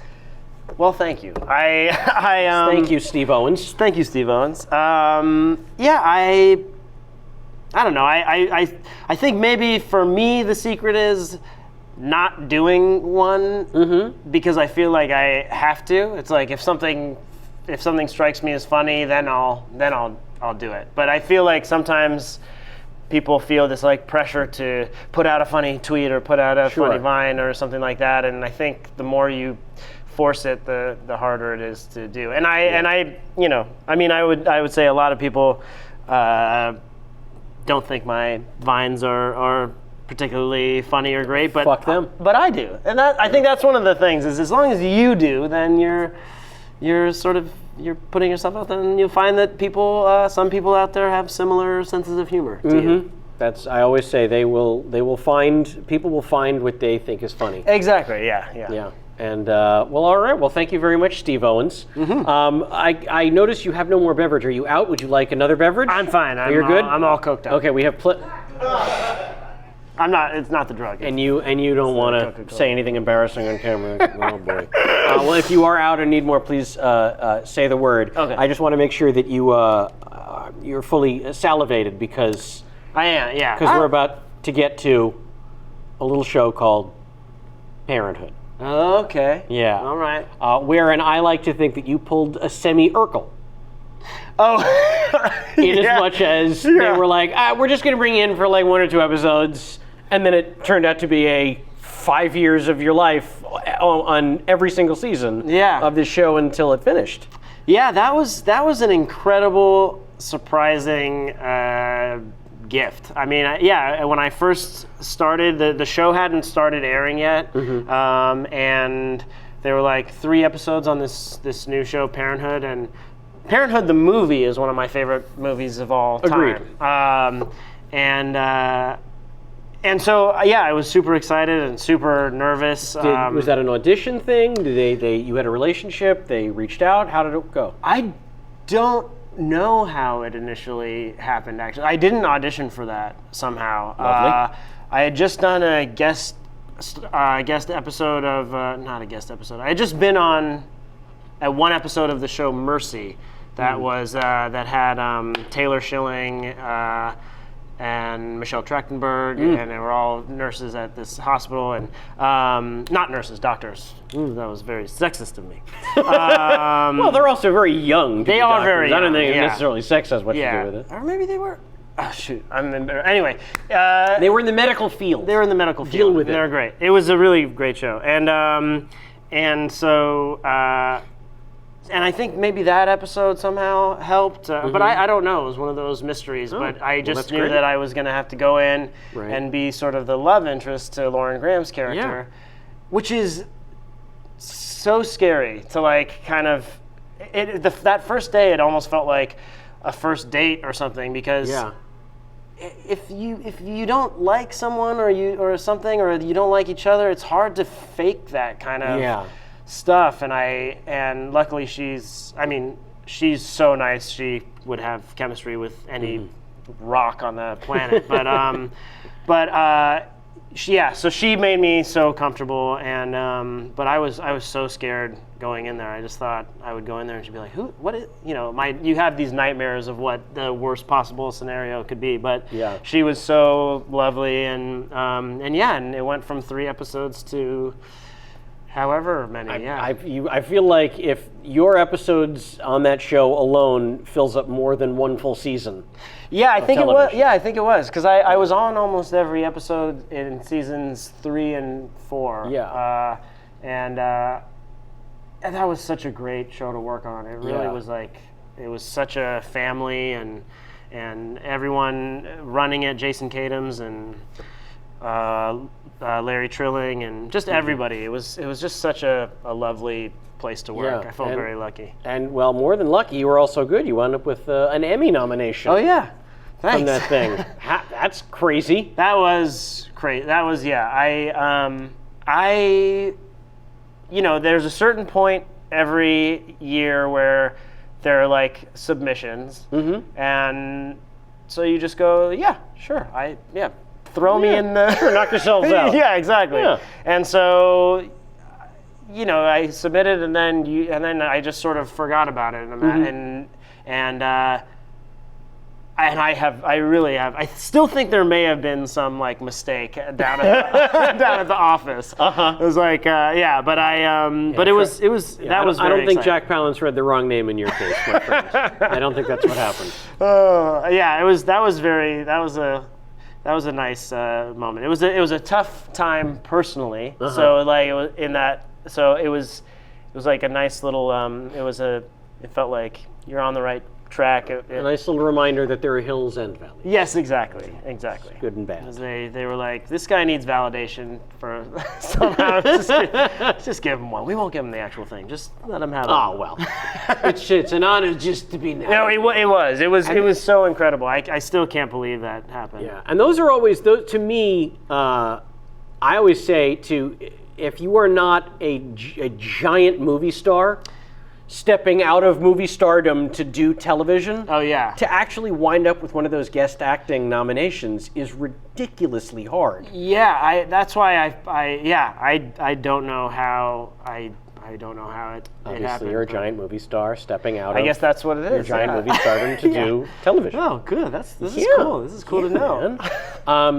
Well, thank you. Thank you, Steve Owens. Thank you, Steve Owens. I don't know. I think maybe for me the secret is not doing one because I feel like I have to. It's like if something strikes me as funny, then I'll do it. But I feel like sometimes people feel this like pressure to put out a funny tweet or put out a funny Vine or something like that. And I think the more you force it, the harder it is to do. And I would say a lot of people don't think my Vines are particularly funny or great, but fuck them. But I do, and I think that's one of the things. Is as long as you do, then you're putting yourself out there, and you'll find that some people out there have similar senses of humor to you. I always say people will find what they think is funny. Exactly. Yeah. And all right. Well, thank you very much, Steve Owens. I notice you have no more beverage. Are you out? Would you like another beverage? I'm fine. You're good. I'm all coked up. Okay, we have. I'm not. It's not the drug. And you don't want to say anything embarrassing on camera. Oh boy. Well, if you are out and need more, please say the word. Okay. I just want to make sure that you're fully salivated because I am. Yeah. Because we're about to get to a little show called Parenthood. Okay. Yeah. All right. Wherein I like to think that you pulled a semi-Urkel. Oh. In as much as they were like, we're just going to bring you in for like 1 or 2 episodes, and then it turned out to be a 5 years of your life on every single season of this show until it finished. Yeah, that was an incredible, surprising gift. I mean, when I first started, the show hadn't started airing yet, and there were like 3 episodes on this new show, Parenthood, and Parenthood the movie is one of my favorite movies of all time. Agreed. And so I was super excited and super nervous. Was that an audition thing? Did you had a relationship? They reached out? How did it go? I don't know how it initially happened, actually. I didn't audition for that somehow. Lovely. I had just done a guest episode of, not a guest episode. I had just been on at one episode of the show Mercy that was, that had Taylor Schilling and Michelle Trachtenberg, and they were all nurses at this hospital, and not nurses, doctors. That was very sexist of me. Well, they're also very young. They are very young. I don't think necessarily sex has much to do with it. Or maybe they were. Oh, shoot. Anyway. They were in the medical field. They were in the medical field. Deal with it. They were great. It was a really great show. And so... and I think maybe that episode somehow helped, but I don't know. It was one of those mysteries. But I just knew that I was going to have to go in and be sort of the love interest to Lauren Graham's character, which is so scary to like kind of. That first day, it almost felt like a first date or something because if you don't like someone or something or you don't like each other, it's hard to fake that kind of. Stuff and luckily she's so nice she would have chemistry with any rock on the planet so she made me so comfortable and but I was so scared going in there. I just thought I would go in there and she'd be like, you have these nightmares of what the worst possible scenario could be, but she was so lovely and it went from 3 episodes to however many, I feel like if your episodes on that show alone fills up more than 1 full season. I think it was. Yeah, I think it was because I was on almost every episode in seasons 3 and 4. Yeah. And that was such a great show to work on. It really was like it was such a family and everyone running it, Jason Katims and. Larry Trilling and just everybody. It was just such a lovely place to work. I felt very lucky. And well, more than lucky, you were also good. You wound up with an Emmy nomination. Oh yeah, thanks. From that thing. That's crazy. That was crazy. That was there's a certain point every year where there are like submissions, and so you just go, sure, throw me in the... Sure, knock yourselves out. Yeah, exactly. Yeah. And so, I submitted and then I just sort of forgot about it. I still think there may have been some like mistake down at the office. It was like, but it was that was very I don't think exciting. Jack Palance read the wrong name in your case, my friend. I don't think that's what happened. That was that was a nice moment. It was a tough time personally. So like it was in that. So it was like a nice little. It felt like you're on the right track. A nice little reminder that there are hills and valleys. Yes, exactly. Good and bad. Because they were like, this guy needs validation for somehow. just give him one. We won't give him the actual thing. Just let him have it. Oh well, it's an honor just to be there. No, it was so incredible. I still can't believe that happened. Yeah, and those are always those to me. I always say if you are not a giant movie star, stepping out of movie stardom to do television. Oh yeah. To actually wind up with one of those guest acting nominations is ridiculously hard. Yeah, that's why I don't know how I don't know how it Obviously, happened. you're a giant movie star stepping out. I guess that's what it is. Your giant movie stardom to do television. Oh, good. This is cool. This is cool to know.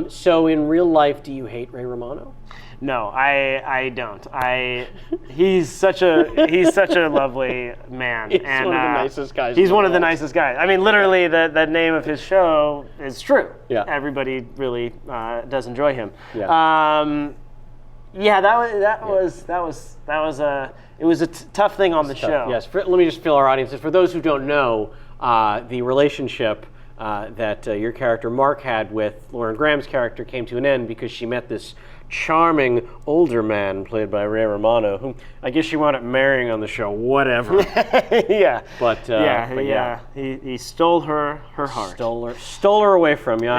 So in real life, do you hate Ray Romano? No, I don't. He's such a lovely man. He's one of the nicest guys. He's one of the nicest guys. I mean, literally, the name of his show is true. Yeah. Everybody really does enjoy him. Yeah. It was a tough thing on the show. Yes. Let me just fill our audience. For those who don't know, the relationship that your character Mark had with Lauren Graham's character came to an end because she met this charming older man played by Ray Romano, whom I guess she wound up marrying on the show. Whatever. Yeah. But he stole her heart. Stole her away from you.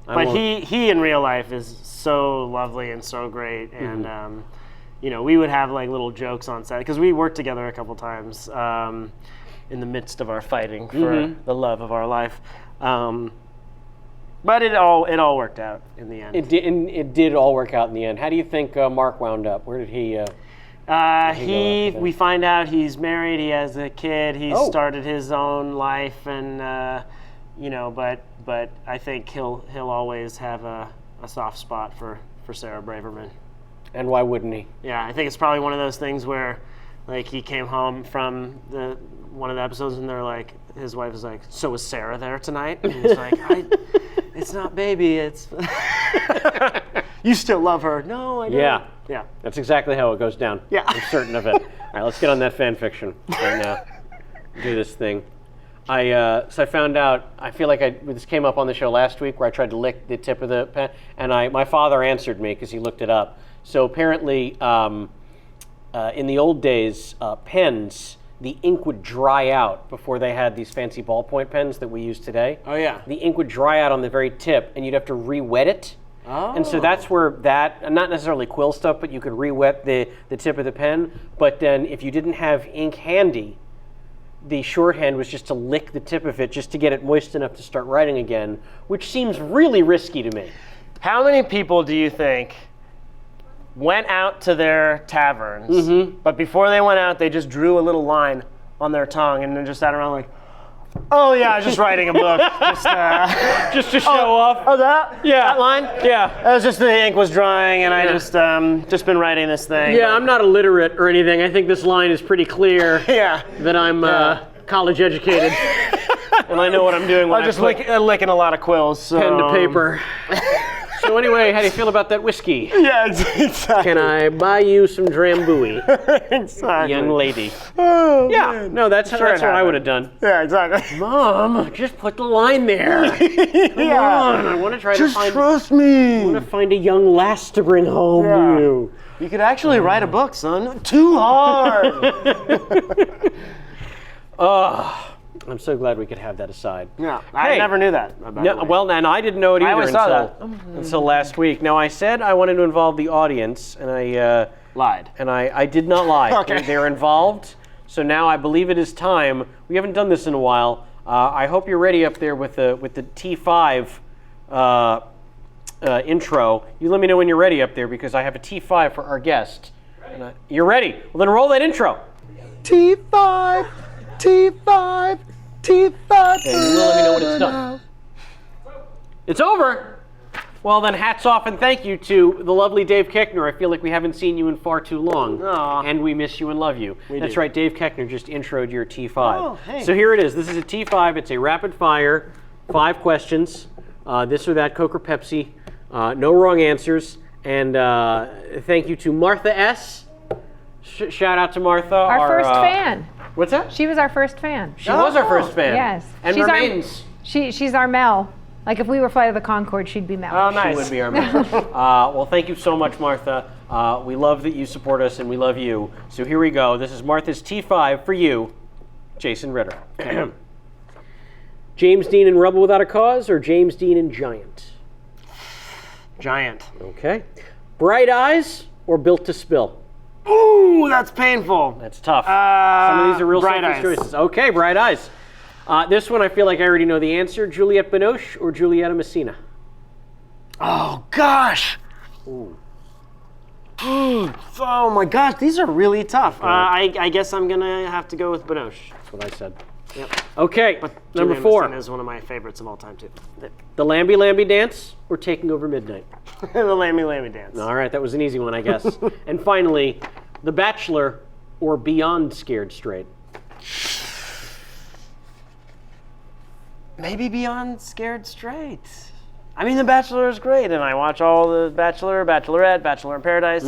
But he in real life is so lovely and so great, and we would have like little jokes on set because we worked together a couple times in the midst of our fighting for the love of our life. But it all worked out in the end. It did all work out in the end. How do you think Mark wound up? Where did he? We find out he's married. He has a kid. He's started his own life, and but I think he'll always have a soft spot for Sarah Braverman. And why wouldn't he? Yeah, I think it's probably one of those things where, like, he came home from one of the episodes, and they're like, his wife is like, "So was Sarah there tonight?" And he's like, "It's not baby. It's you still love her." No, I don't. Yeah. That's exactly how it goes down. Yeah, I'm certain of it. All right, let's get on that fan fiction right now. Do this thing. So I found out. I feel like this came up on the show last week where I tried to lick the tip of the pen, and my father answered me because he looked it up. So apparently, in the old days, pens, the ink would dry out before they had these fancy ballpoint pens that we use today. Oh yeah. The ink would dry out on the very tip, and you'd have to re-wet it. Oh. And so that's where not necessarily quill stuff, but you could re-wet the tip of the pen. But then if you didn't have ink handy, the shorthand was just to lick the tip of it just to get it moist enough to start writing again, which seems really risky to me. How many people do you think went out to their taverns, but before they went out, they just drew a little line on their tongue and then just sat around like, "Oh yeah, I was just writing a book, just to show off." Oh, that line? Yeah. It was just the ink was drying, and I just been writing this thing. Yeah, I'm not illiterate or anything. I think this line is pretty clear. Yeah. That I'm college educated, and I know what I'm doing when I'm just licking a lot of quills. So. Pen to paper. So anyway, how do you feel about that whiskey? Yeah, exactly. Can I buy you some Drambuie? Exactly. Young lady. Oh, yeah, man. no, that's what I would have done. Yeah, exactly. Mom, just put the line there. Come on, I want to try just to find... trust me. I want to find a young lass to bring home to you. You could actually write a book, son. Too hard. I'm so glad we could have that aside. Yeah, I never knew that. Well, and I didn't know it either until last week. Now, I said I wanted to involve the audience, and I lied. And I did not lie. Okay. They're involved, so now I believe it is time. We haven't done this in a while. I hope you're ready up there with the T5 intro. You let me know when you're ready up there because I have a T5 for our guest. You're ready? Well, then roll that intro. T5, T5, T5. Okay, you will let me know when it's done. It's over. Well, then hats off and thank you to the lovely Dave Keckner. I feel like we haven't seen you in far too long. Aww. And we miss you and love you. That's right, Dave Keckner just introed your T5. Oh, hey. So here it is. This is a T5. It's a rapid fire, 5 questions. This or that, Coke or Pepsi. No wrong answers. And thank you to Martha S. Shout out to Martha. Our first fan. What's that? She was our first fan. She was our first fan. Yes. And remains. She's our Mel. Like if we were Flight of the Conchord, she'd be Mel. Oh, nice. She would be our Mel. Well, thank you so much, Martha. We love that you support us, and we love you. So here we go. This is Martha's T5 for you, Jason Ritter. James Dean in Rebel Without a Cause or James Dean in Giant? Giant. Okay. Bright Eyes or Built to Spill? Ooh, that's painful. That's tough. Some of these are real Bright selfish Eyes. choices. Okay, Bright Eyes. This one I feel like I already know the answer. Juliette Binoche or Julieta Messina? Oh, gosh. Ooh. Oh, my gosh. These are really tough. I guess I'm going to have to go with Binoche. That's what I said. Yep. Okay, number Julia 4. Messina is one of my favorites of all time, too. The Lambie Lambie Dance or Taking Over Midnight? The Lammy Lammy Dance. All right, that was an easy one, I guess. And finally, The Bachelor or Beyond Scared Straight? Maybe Beyond Scared Straight. I mean, The Bachelor is great, and I watch all the Bachelor, Bachelorette, Bachelor in Paradise.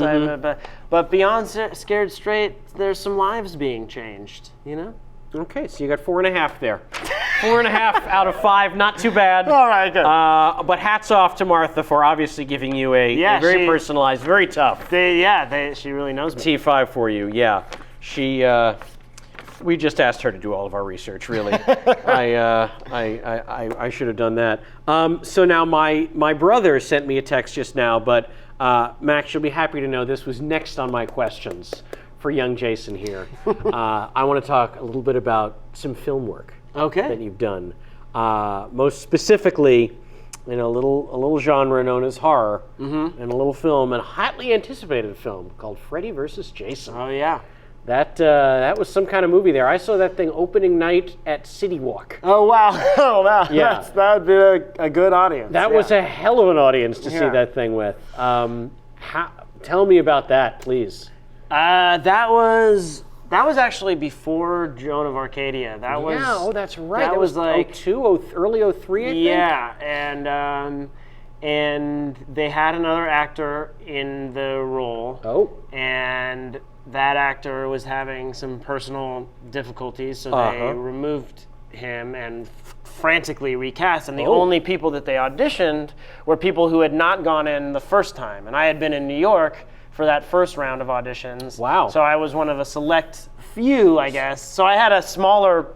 But Beyond Scared Straight, there's some lives being changed, you know? Okay, so you got 4.5 there. 4.5 out of 5, not too bad. All right, good. But hats off to Martha for obviously giving you a very personalized, very tough She really knows me. T5 for you. Yeah, we just asked her to do all of our research. Really, I should have done that. So now my brother sent me a text just now, but Max, you'll be happy to know this was next on my questions for young Jason here. I want to talk a little bit about some film work that you've done. Most specifically, in a little genre known as horror, and a little film, and a hotly anticipated film called Freddy vs. Jason. Oh, yeah. That was some kind of movie there. I saw that thing opening night at City Walk. Oh, wow. Oh, wow. Yeah. That would be a good audience. That was a hell of an audience to see that thing with. Tell me about that, please. That was actually before Joan of Arcadia. That's right. That was like 02, early 03, I think. Yeah, and they had another actor in the role. Oh. And that actor was having some personal difficulties, so they removed him and frantically recast. And the only people that they auditioned were people who had not gone in the first time. And I had been in New York for that first round of auditions. Wow. So I was one of a select few, I guess. So I had a smaller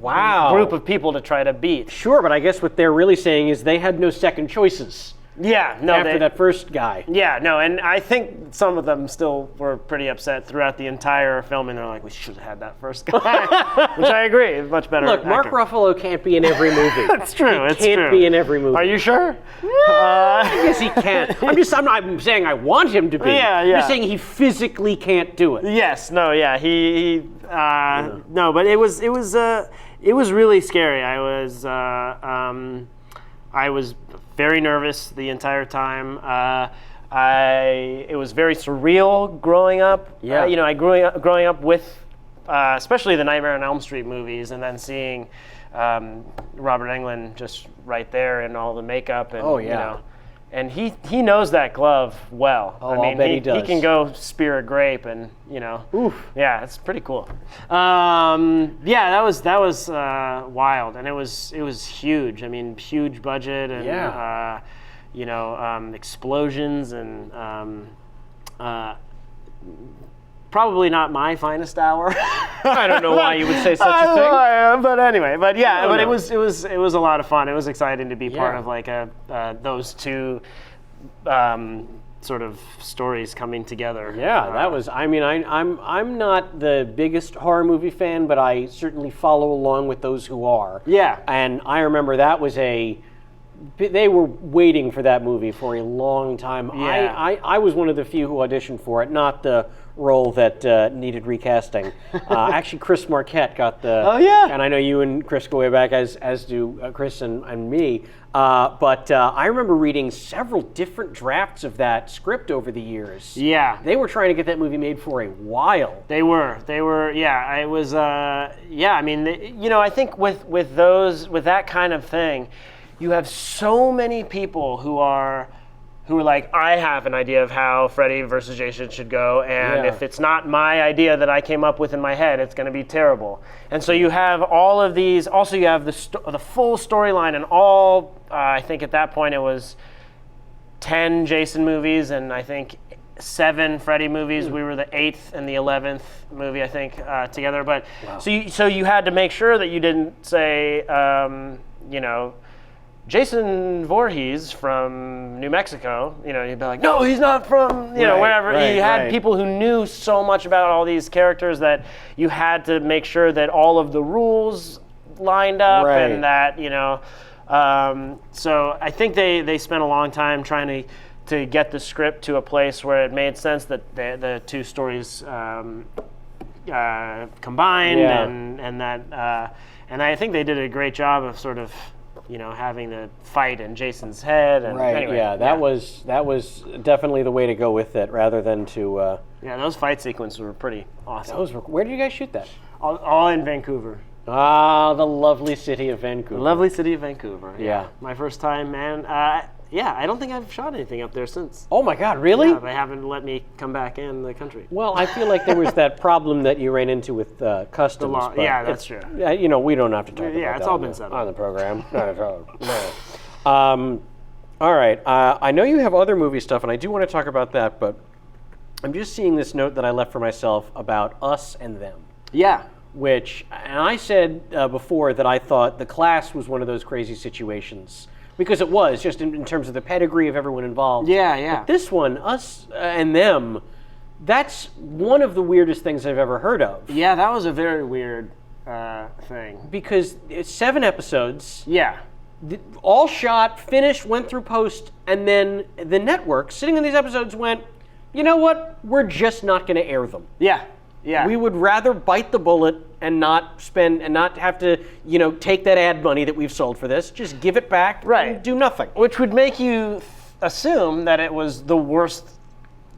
group of people to try to beat. Sure, but I guess what they're really saying is they had no second choices. Yeah, no. After that first guy. Yeah, no, and I think some of them still were pretty upset throughout the entire film, and they're like, we should have had that first guy. Which I agree, is much better. Look, Mark Ruffalo can't be in every movie. That's true. He can't be in every movie. Are you sure? Yes, he can. I'm not saying I want him to be. Yeah. I'm just saying he physically can't do it. Yes, no, yeah, no, but it was really scary. I was very nervous the entire time. It was very surreal growing up. Yeah. I growing up with, especially the Nightmare on Elm Street movies, and then seeing Robert Englund just right there in all the makeup, and and he knows that glove well. I bet he does. He can go spear a grape, and Oof. yeah, it's pretty cool. That was wild, and it was huge. I mean, huge budget, and explosions, and probably not my finest hour. I don't know why you would say such a thing. But anyway, it was a lot of fun. It was exciting to be part of like those two sort of stories coming together. Yeah, that was. I mean, I'm not the biggest horror movie fan, but I certainly follow along with those who are. Yeah. And I remember that was they were waiting for that movie for a long time. Yeah. I was one of the few who auditioned for it, not the role that needed recasting. Actually, Chris Marquette got the. Oh yeah. And I know you and Chris go way back, as do Chris and me. But I remember reading several different drafts of that script over the years. Yeah. They were trying to get that movie made for a while. They were. Yeah. It was. I mean, I think with that kind of thing, you have so many people who are like, I have an idea of how Freddy versus Jason should go, and if it's not my idea that I came up with in my head, it's going to be terrible. And so you have all of these. Also, you have the full storyline, and all. I think at that point it was 10 Jason movies, and I think 7 Freddy movies. We were the 8th and the 11th movie, I think, together. But so you had to make sure that you didn't say, Jason Voorhees from New Mexico, you'd be like, no, he's not from, wherever. You had people who knew so much about all these characters that you had to make sure that all of the rules lined up and that, so I think they spent a long time trying to get the script to a place where it made sense that the two stories combined and that, and I think they did a great job of sort of, having the fight in Jason's head. And anyway, that was definitely the way to go with it, rather than to. Those fight sequences were pretty awesome. Where did you guys shoot that? All in Vancouver. Ah, the lovely city of Vancouver. The lovely city of Vancouver. Yeah. My first time, man. I don't think I've shot anything up there since. Oh my God, really? Yeah, they haven't let me come back in the country. Well, I feel like there was that problem that you ran into with customs. Yeah, that's true. We don't have to talk about that. Yeah, it's all been settled on the program. Not at all. No. All right. I know you have other movie stuff, and I do want to talk about that, but I'm just seeing this note that I left for myself about Us and Them. Yeah. And I said before that I thought The Class was one of those crazy situations. Because it was, just in terms of the pedigree of everyone involved. Yeah. But this one, Us and Them, that's one of the weirdest things I've ever heard of. Yeah, that was a very weird thing. Because it's 7 episodes. Yeah. All shot, finished, went through post, and then the network, sitting on these episodes, went, you know what? We're just not going to air them. Yeah. We would rather bite the bullet and not spend and not have to, take that ad money that we've sold for this. Just give it back and do nothing. Which would make you assume that it was the worst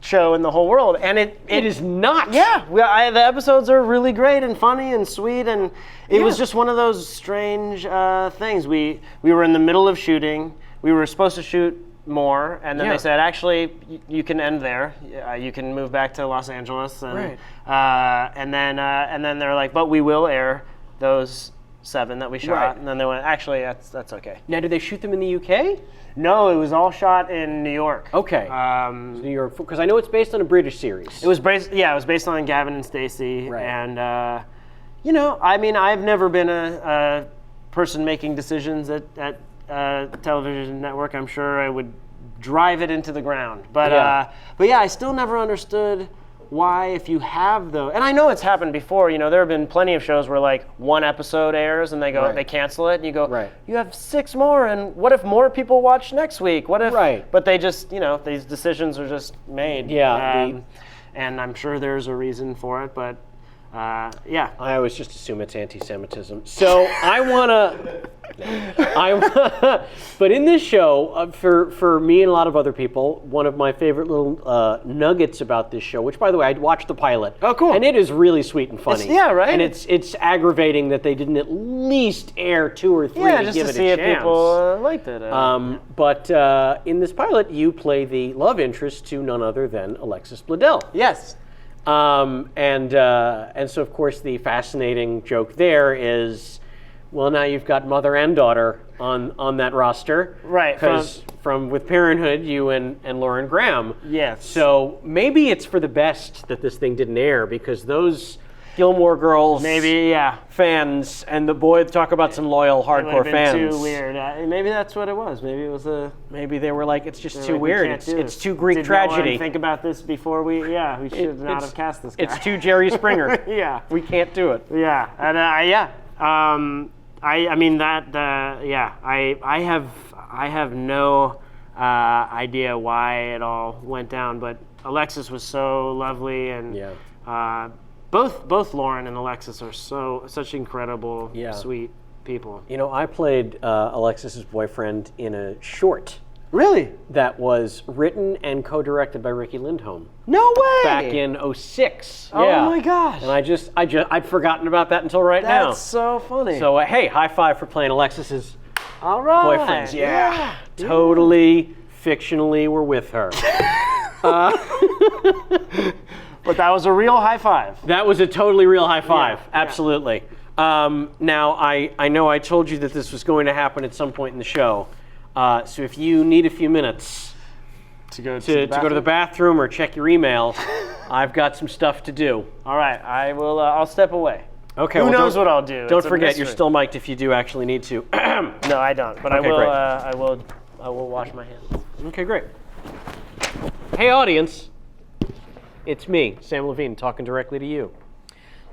show in the whole world, and it is not. Yeah, the episodes are really great and funny and sweet, and it was just one of those strange things. We were in the middle of shooting. We were supposed to shoot more, and then they said, actually, you can end there. You can move back to Los Angeles, and and then they're like, but we will air those 7 that we shot, and then they went, actually, that's okay. Now, did they shoot them in the UK? No, it was all shot in New York. Okay, New York, because I know it's based on a British series. It was based on Gavin and Stacey, and I've never been a person making decisions at television network. I'm sure I would drive it into the ground. But I still never understood why, if you have and I know it's happened before, there have been plenty of shows where like 1 episode airs and they cancel it, and you go, you have 6 more, and what if more people watch next week? What if, but they just, these decisions are just made. Yeah. And I'm sure there's a reason for it, but I always just assume it's anti-Semitism. So I want to, but in this show, for me and a lot of other people, one of my favorite little nuggets about this show, which by the way, I watched the pilot. Oh, cool. And it is really sweet and funny. And it's aggravating that they didn't at least air 2 or 3 to just give to it see a if chance. People liked it. But in this pilot, you play the love interest to none other than Alexis Bledel. Yes. And so, of course, the fascinating joke there is, well, now you've got mother and daughter on that roster. Right. Because with Parenthood, you and Lauren Graham. Yes. So maybe it's for the best that this thing didn't air, because those Gilmore Girls fans and the boy talk about some loyal hardcore fans. Too weird. Maybe that's what it was. Maybe it was Maybe they were like, it's just too like, weird. It's too Greek tragedy. Think about this before we should not have cast this guy. It's too Jerry Springer. Yeah. We can't do it. Yeah. And I have no idea why it all went down, but Alexis was so lovely, and both Lauren and Alexis are such incredible, sweet people. I played Alexis's boyfriend in a short. Really? That was written and co-directed by Ricky Lindholm. No way! Back in 2006. Oh my gosh! And I'd forgotten about that until now. That's so funny. So hey, high five for playing Alexis's All right. boyfriends. Yeah. Totally, fictionally, we're with her. But that was a real high five. That was a totally real high five. Yeah. Absolutely. Now, I know I told you that this was going to happen at some point in the show. So if you need a few minutes To go to the bathroom or check your email, I've got some stuff to do. All right, I will. I'll step away. Okay. Who well, knows what I'll do? Don't It's a forget, you're mystery. still mic'd if you do actually need to. No, I don't. But Okay, great. I will wash my hands. Okay, great. Hey, audience. It's me, Samm Levine, talking directly to you.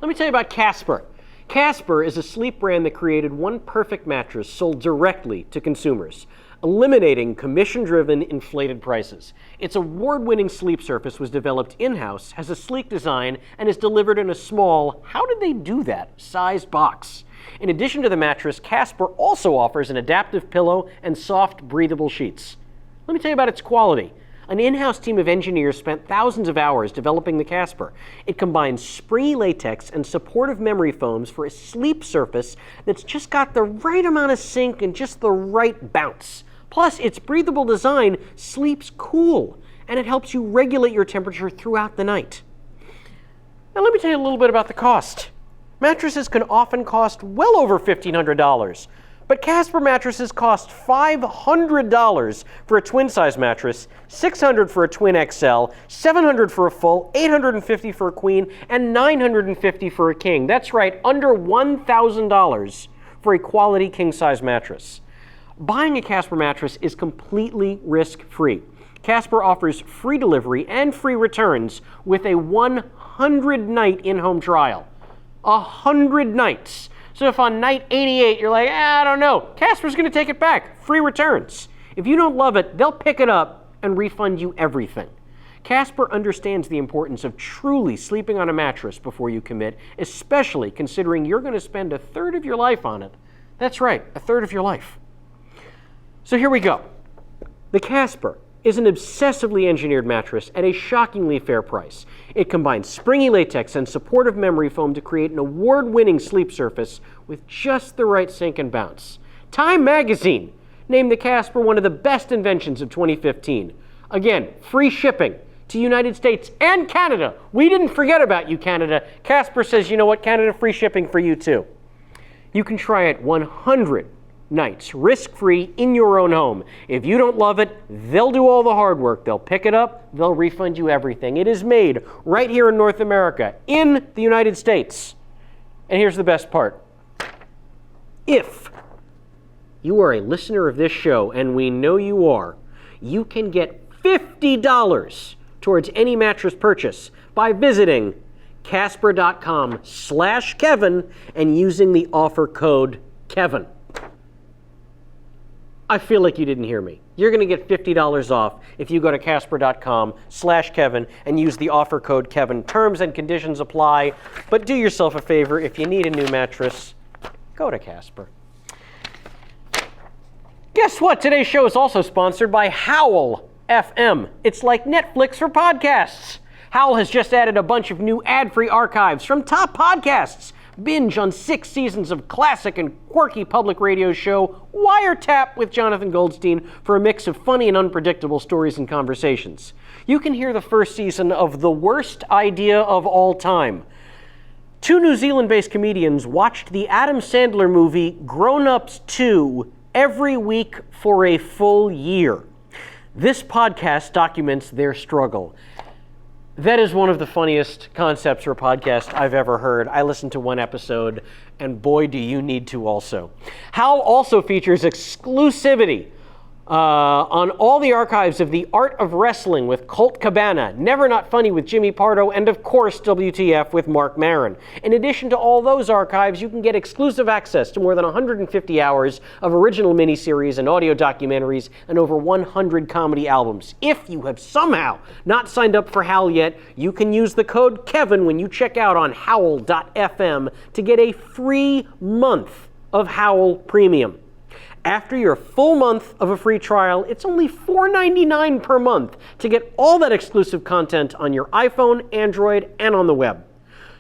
Let me tell you about Casper. Casper is a sleep brand that created one perfect mattress sold directly to consumers, eliminating commission-driven, inflated prices. Its award-winning sleep surface was developed in-house, has a sleek design, and is delivered in a small, how did they do that, sized box. In addition to the mattress, Casper also offers an adaptive pillow and soft, breathable sheets. Let me tell you about its quality. An in-house team of engineers spent thousands of hours developing the Casper. It combines springy latex and supportive memory foams for a sleep surface that's just got the right amount of sink and just the right bounce. Plus, its breathable design sleeps cool, and it helps you regulate your temperature throughout the night. Now let me tell you a little bit about the cost. Mattresses can often cost well over $1,500. But Casper mattresses cost $500 for a twin-size mattress, $600 for a twin XL, $700 for a full, $850 for a queen, and $950 for a king. That's right, under $1,000 for a quality king-size mattress. Buying a Casper mattress is completely risk-free. Casper offers free delivery and free returns with a 100-night in-home trial. 100 nights. So if on night 88 you're like, I don't know, Casper's going to take it back. Free returns. If you don't love it, they'll pick it up and refund you everything. Casper understands the importance of truly sleeping on a mattress before you commit, especially considering you're going to spend a third of your life on it. That's right, a third of your life. So here we go. The Casper is an obsessively engineered mattress at a shockingly fair price. It combines springy latex and supportive memory foam to create an award-winning sleep surface with just the right sink and bounce. Time magazine named the Casper one of the best inventions of 2015. Again, free shipping to United States and Canada. We didn't forget about you, Canada. Casper says, you know what, Canada, free shipping for you too. You can try it 100 nights, risk-free, in your own home. If you don't love it, they'll do all the hard work. They'll pick it up, they'll refund you everything. It is made right here in North America, in the United States. And here's the best part. If you are a listener of this show, and we know you are, you can get $50 towards any mattress purchase by visiting Casper.com/Kevin and using the offer code Kevin. I feel like you didn't hear me. You're going to get $50 off if you go to Casper.com/Kevin and use the offer code Kevin. Terms and conditions apply, but do yourself a favor. If you need a new mattress, go to Casper. Guess what? Today's show is also sponsored by Howl FM. It's like Netflix for podcasts. Howl has just added a bunch of new ad-free archives from top podcasts. Binge on 6 seasons of classic and quirky public radio show Wiretap with Jonathan Goldstein for a mix of funny and unpredictable stories and conversations. You can hear the first season of The Worst Idea of All Time. 2 New Zealand-based comedians watched the Adam Sandler movie Grown Ups 2 every week for a full year. This podcast documents their struggle. That is one of the funniest concepts for a podcast I've ever heard. I listened to one episode, and boy, do you need to also. Howl also features exclusivity on all the archives of The Art of Wrestling with Colt Cabana, Never Not Funny with Jimmy Pardo, and of course WTF with Mark Maron. In addition to all those archives, you can get exclusive access to more than 150 hours of original miniseries and audio documentaries and over 100 comedy albums. If you have somehow not signed up for Howl yet, you can use the code Kevin when you check out on howl.fm to get a free month of Howl Premium. After your full month of a free trial, it's only $4.99 per month to get all that exclusive content on your iPhone, Android, and on the web.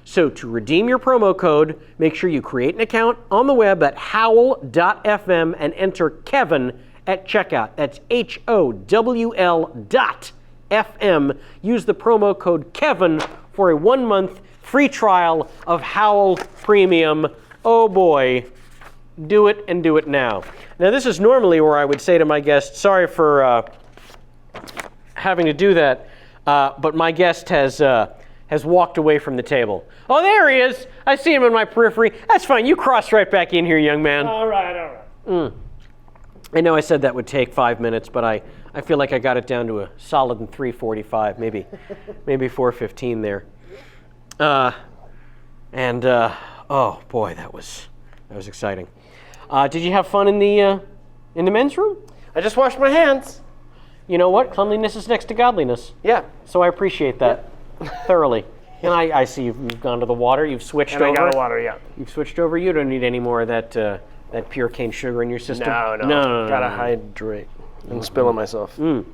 So to redeem your promo code, make sure you create an account on the web at howl.fm and enter Kevin at checkout. That's HOWL.FM. Use the promo code Kevin for a 1-month free trial of Howl Premium. Oh boy, do it and do it now. Now this is normally where I would say to my guest, sorry for having to do that, but my guest has walked away from the table. Oh, there he is. I see him in my periphery. That's fine. You cross right back in here, young man. All right. I know I said that would take 5 minutes, but I feel like I got it down to a solid 3:45, maybe 4:15 there. Oh boy, that was exciting. Did you have fun in the men's room? I just washed my hands. You know what? Cleanliness is next to godliness. Yeah. So I appreciate that thoroughly. And I see you've gone to the water. You've switched over. I got the water, yeah. You've switched over. You don't need any more of that pure cane sugar in your system. No. Gotta hydrate and spill on myself. No,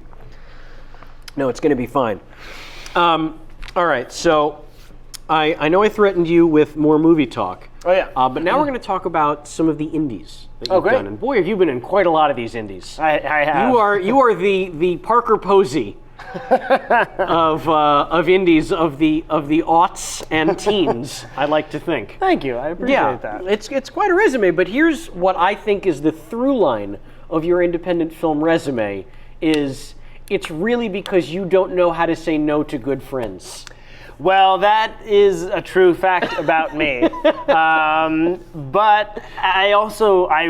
it's going to be fine. All right, so I know I threatened you with more movie talk. Oh, yeah. But now we're going to talk about some of the indies that you've great. done. And boy, have you been in quite a lot of these indies. I have. You are the Parker Posey of indies of the aughts and teens. I like to think. Thank you. I appreciate that. It's quite a resume. But here's what I think is the through line of your independent film resume: is it's really because you don't know how to say no to good friends. Well, that is a true fact about me. But I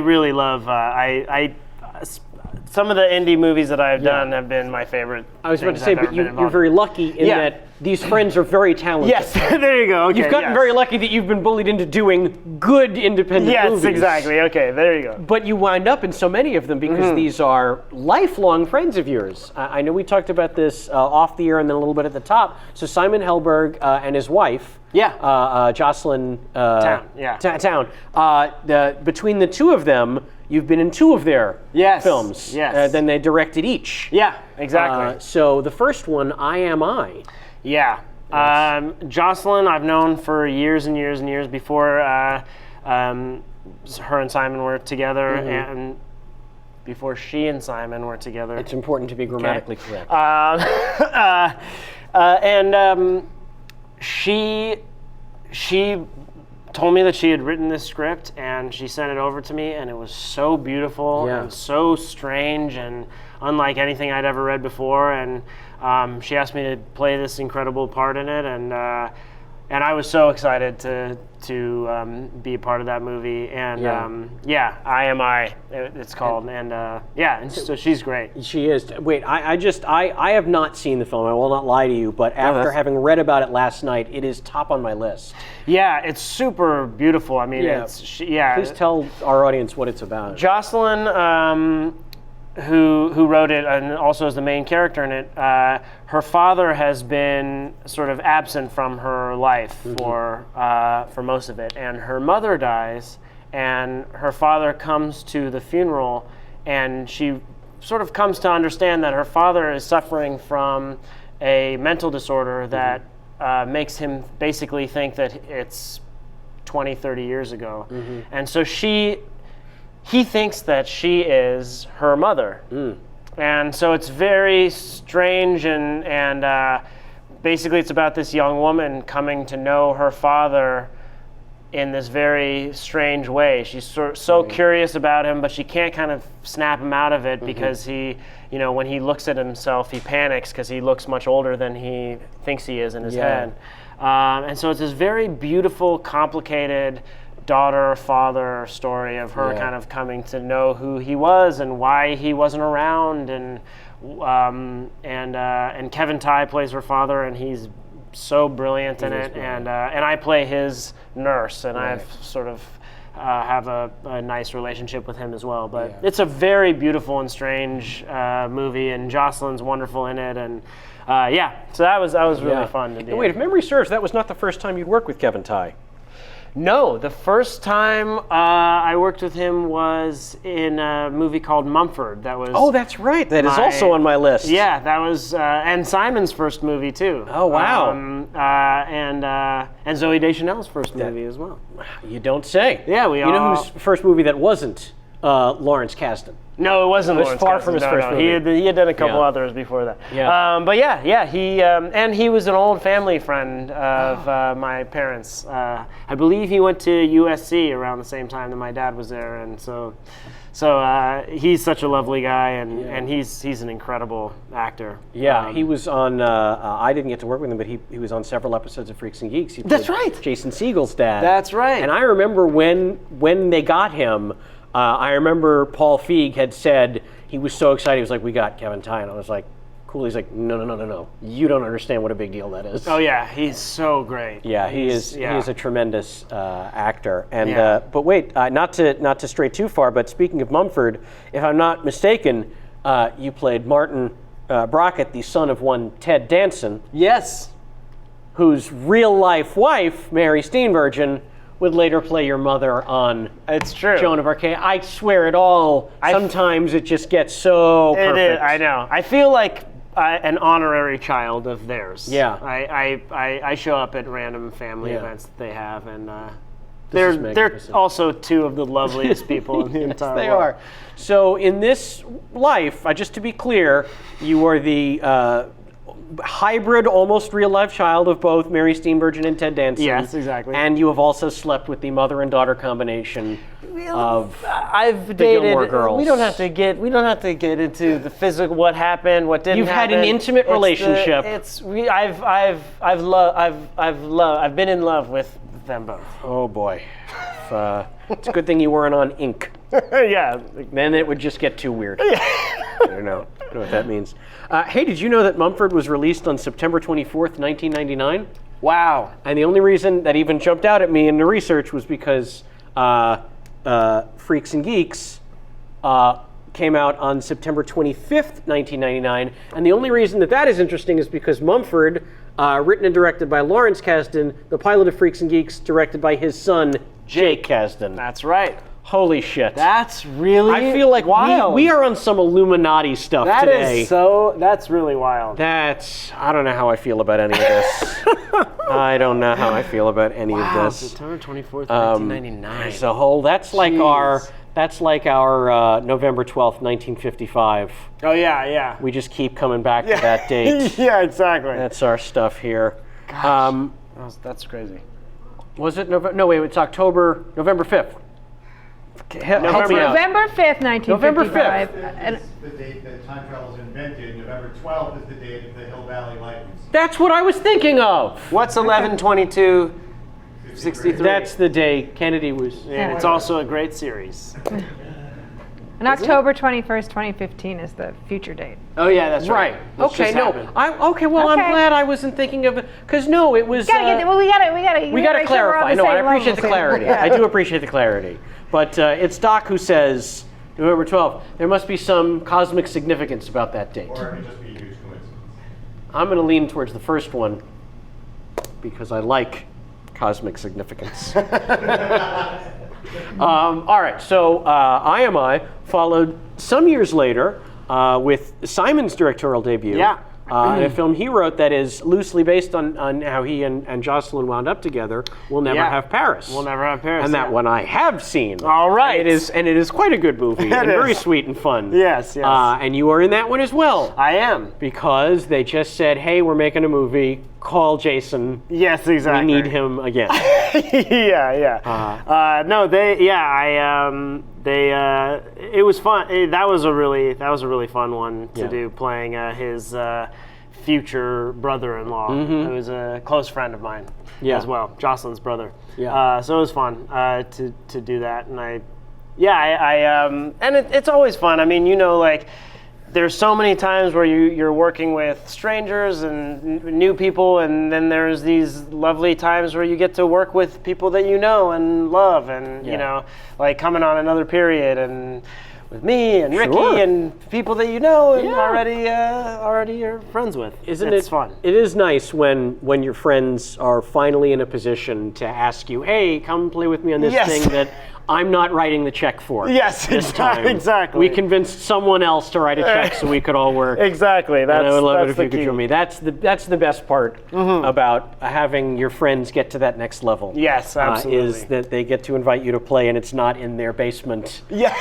really love, some of the indie movies that I've done have been my favorite. I was about to say, but you're very lucky in that these friends are very talented. Yes, there you go. Okay, you've gotten very lucky that you've been bullied into doing good independent movies. Yes, exactly. Okay, there you go. But you wind up in so many of them because these are lifelong friends of yours. I know we talked about this off the air and then a little bit at the top. So Simon Helberg and his wife, Jocelyn Town. Between the two of them, you've been in 2 of their films. Yes. Then they directed each. Yeah, exactly. So the first one, I Am I. Yeah. Jocelyn, I've known for years and years and years before her and Simon were together, and before she and Simon were together. It's important to be grammatically correct. She told me that she had written this script, and she sent it over to me, and it was so beautiful and so strange and unlike anything I'd ever read before. And she asked me to play this incredible part in it, and I was so excited to be a part of that movie. And I Am I, it's called, and so she's great. She is. Wait, I have not seen the film. I will not lie to you, but after having read about it last night, it is top on my list. Yeah, it's super beautiful. I mean, Please tell our audience what it's about. Jocelyn, who wrote it and also is the main character in it, her father has been sort of absent from her life for most of it, and her mother dies, and her father comes to the funeral, and she sort of comes to understand that her father is suffering from a mental disorder that makes him basically think that it's 20, 30 years ago. And so he thinks that she is her mother. And so it's very strange, and basically it's about this young woman coming to know her father in this very strange way. She's so curious about him, but she can't kind of snap him out of it because he, when he looks at himself, he panics because he looks much older than he thinks he is in his head. And so it's this very beautiful, complicated daughter-father story of her kind of coming to know who he was and why he wasn't around, and Kevin Tighe plays her father, and he's so brilliant in it, and I play his nurse, and I've sort of have a nice relationship with him as well. But it's a very beautiful and strange movie, and Jocelyn's wonderful in it, and so that was really fun to do. Wait, if memory serves, that was not the first time you'd worked with Kevin Tighe. No, the first time I worked with him was in a movie called Mumford. That was Oh, that's right. That is also on my list. Yeah, that was and Simon's first movie too. Oh, wow. And Zooey Deschanel's first movie as well. You don't say. Yeah, You know whose first movie that wasn't Lawrence Kasdan? No, it wasn't. It was Lawrence far Kasdan. from his No, first no. movie. He had done a couple Yeah. others before that. Yeah. But he was an old family friend of my parents. I believe he went to USC around the same time that my dad was there, and so he's such a lovely guy, and he's an incredible actor. Yeah, he was on. I didn't get to work with him, but he was on several episodes of Freaks and Geeks. He That's played right. Jason Segel's dad. That's right. And I remember when they got him. I remember Paul Feig had said he was so excited. He was like, "We got Kevin Tighe," and I was like, "Cool." He's like, "No. You don't understand what a big deal that is." Oh yeah, he's so great. Yeah, he is. Yeah. He is a tremendous actor. And Yeah. but wait, not to stray too far. But speaking of Mumford, if I'm not mistaken, you played Martin Brockett, the son of one Ted Danson, Yes. whose real life wife, Mary Steenburgen, would later play your mother on It's true. Joan of Arcadia. I swear it all. Sometimes it just gets so It perfect. is. I know. I feel like an honorary child of theirs. Yeah. I show up at random family Yeah. events that they have, and is they're magnificent. also two of the loveliest people in the entire They world. are. So in this life, just to be clear, you are the hybrid, almost real-life child of both Mary Steenburgen and Ted Danson. Yes, exactly. And you have also slept with the mother and daughter combination of I've the dated. Gilmore Girls. We don't have to get into the physical, what happened, what didn't You've had happen. an intimate relationship. I've been in love with them both. Oh boy. It's a good thing you weren't on ink. Yeah. Then it would just get too weird. I don't know what that means. Hey, did you know that Mumford was released on September 24th, 1999? Wow. And the only reason that even jumped out at me in the research was because Freaks and Geeks came out on September 25th, 1999. And the only reason that is interesting is because Mumford, written and directed by Lawrence Kasdan, the pilot of Freaks and Geeks, directed by his son, Jake Kasdan. That's right. Holy shit. That's really I feel like wild. we are on some Illuminati stuff That today. That's really wild. I don't know how I feel about any of this. I don't know how I feel about any of this. September 24th, 1999. There's a whole, that's like our November 12th, 1955. Oh yeah. We just keep coming back to that date. Yeah, exactly. That's our stuff here. That's crazy. Was it November? No, wait, it's November 5th. Help me out. November 5th, 1955. November 5th. And This is the date that time travel is invented. November 12th is the date of the Hill Valley Lightnings. That's what I was thinking of. What's 11/22/63? That's the day Kennedy was. And it's also a great series. And October 21st, 2015 is the future date. Oh yeah, that's Right. This Okay. just No. happened. Well, I'm Okay. glad I wasn't thinking of it because no, it was. We gotta We got to clarify. No, I appreciate the clarity. I do appreciate the clarity. But it's Doc who says November 12th. There must be some cosmic significance about that date. Or it could just be a huge coincidence. I'm going to lean towards the first one because I like cosmic significance. All right, so IMI followed some years later with Simon's directorial debut. Yeah. In a film he wrote that is loosely based on how he and Jocelyn wound up together, We'll Never Yeah. Have Paris. We'll Never Have Paris. And that one I have seen. All right. And it is quite a good movie and very sweet and fun. Yes. And you are in that one as well. I am. Because they just said, hey, we're making a movie, call Jason. Yes, exactly. We need him again. Yeah. No, it was fun. That was a really fun one to do, playing his future brother-in-law, who was a close friend of mine as well, Jocelyn's brother. Yeah. So it was fun to do that, and it's always fun. I mean, like, there's so many times where you're working with strangers and new people, and then there's these lovely times where you get to work with people that you know and love, and like coming on Another Period, and with me and Ricky Sure. and people that you know and Yeah. already you're friends with. Isn't it's it fun? It is nice when your friends are finally in a position to ask you, "Hey, come play with me on this Yes. thing that I'm not writing the check for." Yes, this time. exactly. We convinced someone else to write a check so we could all work. Exactly. And I would love it if the you could key. join me. That's the best part about having your friends get to that next level. Yes, absolutely. Is that they get to invite you to play and it's not in their basement Yeah.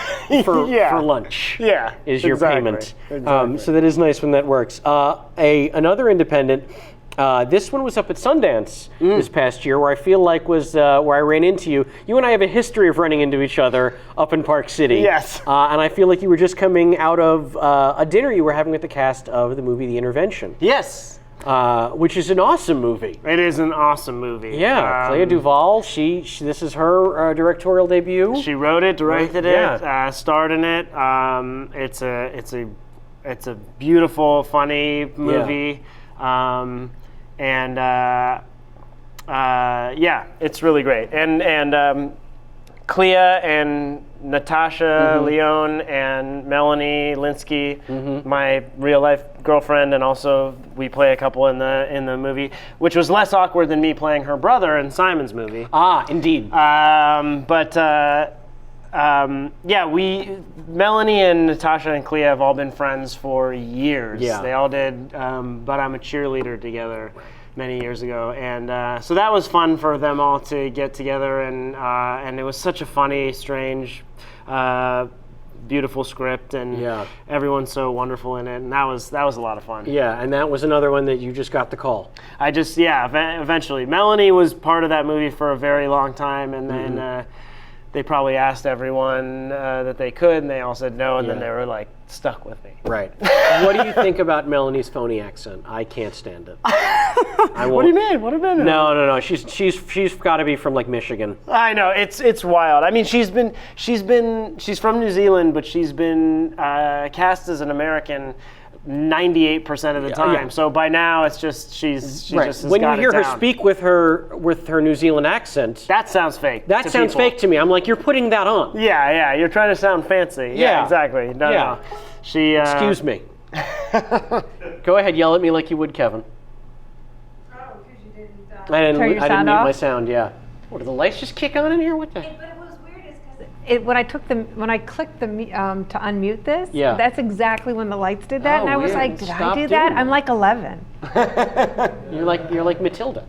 for yeah. lunch. Yeah, Is your exactly, payment. exactly. So that is nice when that works. Another independent. This one was up at Sundance this past year, where I feel like was where I ran into you. You and I have a history of running into each other up in Park City. Yes. And I feel like you were just coming out of a dinner you were having with the cast of the movie The Intervention, Yes. which is an awesome movie. It is an awesome movie. Yeah, Clea Duvall. She this is her directorial debut. She wrote it, directed Yeah. it, starred in it. It's a beautiful, funny movie. It's really great. And Clea and Natasha Leone and Melanie Linsky, my real life girlfriend, and also we play a couple in the movie, which was less awkward than me playing her brother in Simon's movie. Indeed. Melanie and Natasha and Clea have all been friends for years. Yeah. They all did But I'm a Cheerleader together many years ago. And so that was fun for them all to get together. And it was such a funny, strange, beautiful script. And everyone's so wonderful in it. And that was a lot of fun. Yeah, and that was another one that you just got the call. Eventually. Melanie was part of that movie for a very long time. And then they probably asked everyone that they could, and they all said no, and then they were like stuck with me. Right. What do you think about Melanie's phony accent? I can't stand it. What do you mean? What about it? No. She's got to be from like Michigan. I know, it's wild. I mean, she's from New Zealand, but she's been cast as an American 98% of the time. Yeah. So by now, it's just she just has When you got hear it her down. speak with her New Zealand accent, that sounds fake. that to sounds people. fake to me. I'm like, you're putting that on. Yeah, you're trying to sound fancy. Yeah. Exactly. No. She. Excuse me. Go ahead, yell at me like you would, Kevin. Oh, because you didn't. I didn't Turn your mute sound my off? sound. Yeah. What, do the lights just kick on in here? What the? But it was weird is because when I clicked the to unmute this, Yeah. that's exactly when the lights did that, Oh, and I was weird. like, did Stop I do doing that? that. I'm like 11. You're like Matilda.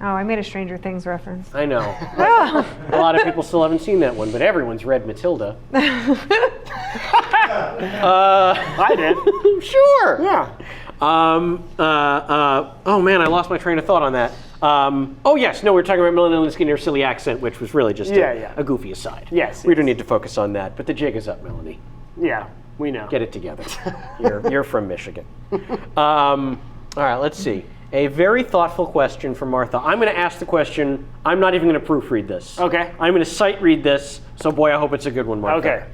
Oh, I made a Stranger Things reference. I know. Oh. A lot of people still haven't seen that one, but everyone's read Matilda. I did. Sure. Yeah. Oh man, I lost my train of thought on that. Oh yes, no, we were talking about Melanie Linsky and her silly accent, which was really just a goofy aside. Yes, We don't need to focus on that, but the jig is up, Melanie. Yeah. We know. Get it together. You're from Michigan. All right, let's see. A very thoughtful question from Martha. I'm going to ask the question. I'm not even going to proofread this. Okay. I'm going to sight read this. So boy, I hope it's a good one, Martha. Okay.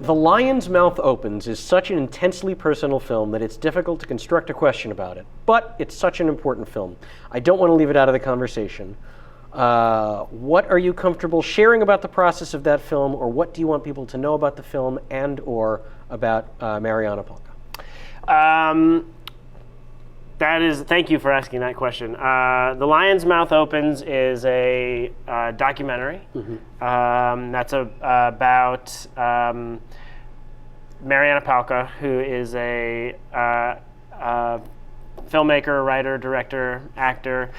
The Lion's Mouth Opens is such an intensely personal film that it's difficult to construct a question about it. But it's such an important film. I don't want to leave it out of the conversation. What are you comfortable sharing about the process of that film, or what do you want people to know about the film and or about Mariana Polka? Thank you for asking that question. The Lion's Mouth Opens is a documentary that's about Mariana Polka, who is a filmmaker, writer, director, actor,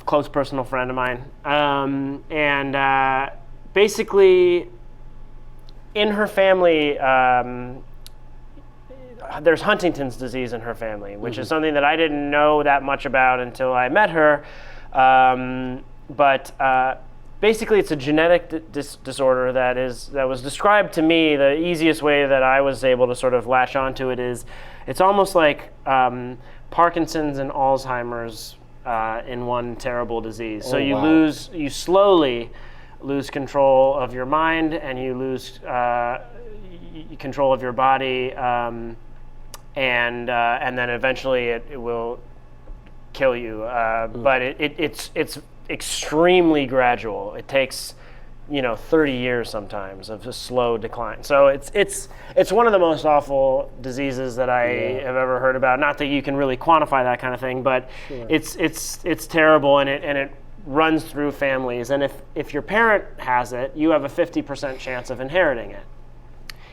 close personal friend of mine. Basically, in her family, there's Huntington's disease in her family, which is something that I didn't know that much about until I met her. Basically, it's a genetic disorder that was described to me. The easiest way that I was able to sort of latch onto it is, it's almost like Parkinson's and Alzheimer's in one terrible disease. So you slowly lose control of your mind, and you lose control of your body, and then eventually it will kill you. But it's extremely gradual. It takes 30 years sometimes of a slow decline. So it's one of the most awful diseases that I have ever heard about. Not that you can really quantify that kind of thing, but it's terrible, and it runs through families. And if your parent has it, you have a 50% chance of inheriting it.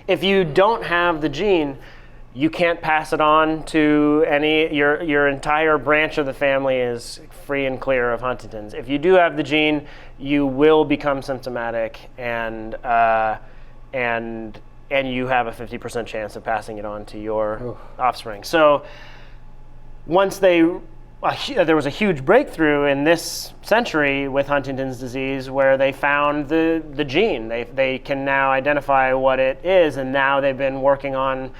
If you don't have the gene, you can't pass it on to your entire branch of the family is free and clear of Huntington's. If you do have the gene, you will become symptomatic, and you have a 50% chance of passing it on to your offspring. So once there was a huge breakthrough in this century with Huntington's disease where they found the gene. They can now identify what it is, and now they've been working on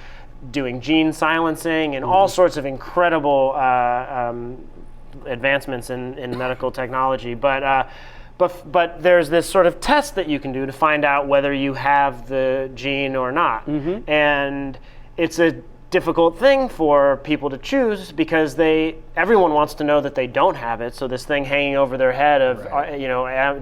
doing gene silencing and all sorts of incredible advancements in medical technology. But there's this sort of test that you can do to find out whether you have the gene or not. And it's a difficult thing for people to choose because everyone wants to know that they don't have it. So this thing hanging over their head of,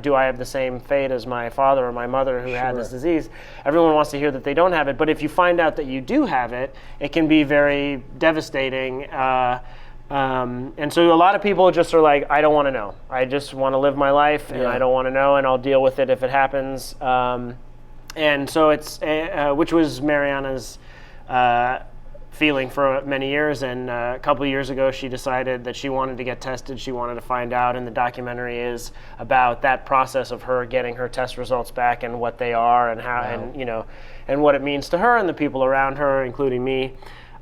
do I have the same fate as my father or my mother who had this disease? Everyone wants to hear that they don't have it. But if you find out that you do have it, it can be very devastating. And so a lot of people just are like, I don't want to know. I just want to live my life, and I don't want to know, and I'll deal with it if it happens. And so it's, which was Mariana's feeling for many years, and a couple of years ago she decided that she wanted to get tested. She wanted to find out, and the documentary is about that process of her getting her test results back and what they are and how and what it means to her and the people around her, including me.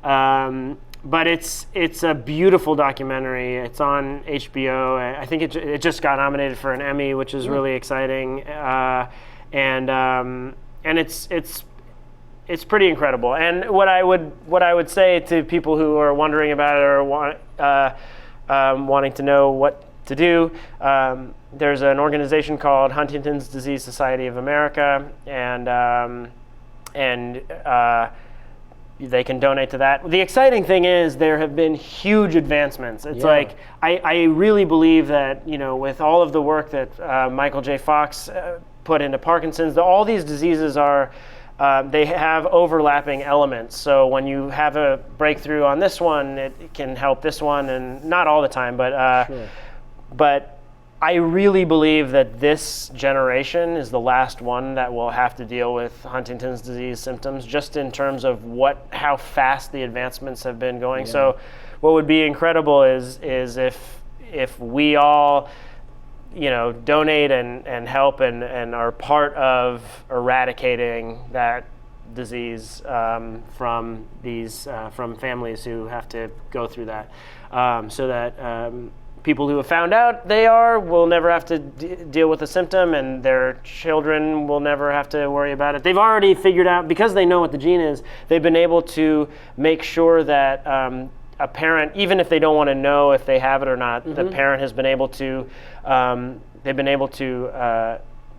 But it's a beautiful documentary. It's on HBO. I think it just got nominated for an Emmy, which is really exciting. And it's pretty incredible. And what I would say to people who are wondering about it or wanting to know what to do, there's an organization called Huntington's Disease Society of America, and they can donate to that. The exciting thing is there have been huge advancements. It's like I really believe that with all of the work that Michael J. Fox put into Parkinson's, all these diseases are. They have overlapping elements. So when you have a breakthrough on this one, it can help this one, and not all the time, but I really believe that this generation is the last one that will have to deal with Huntington's disease symptoms, just in terms of how fast the advancements have been going. So what would be incredible is if we all donate and help and are part of eradicating that disease from families who have to go through that, so that people who have found out will never have to deal with the symptom, and their children will never have to worry about it. They've already figured out, because they know what the gene is, they've been able to make sure that a parent, even if they don't want to know if they have it or not, the parent has been able to,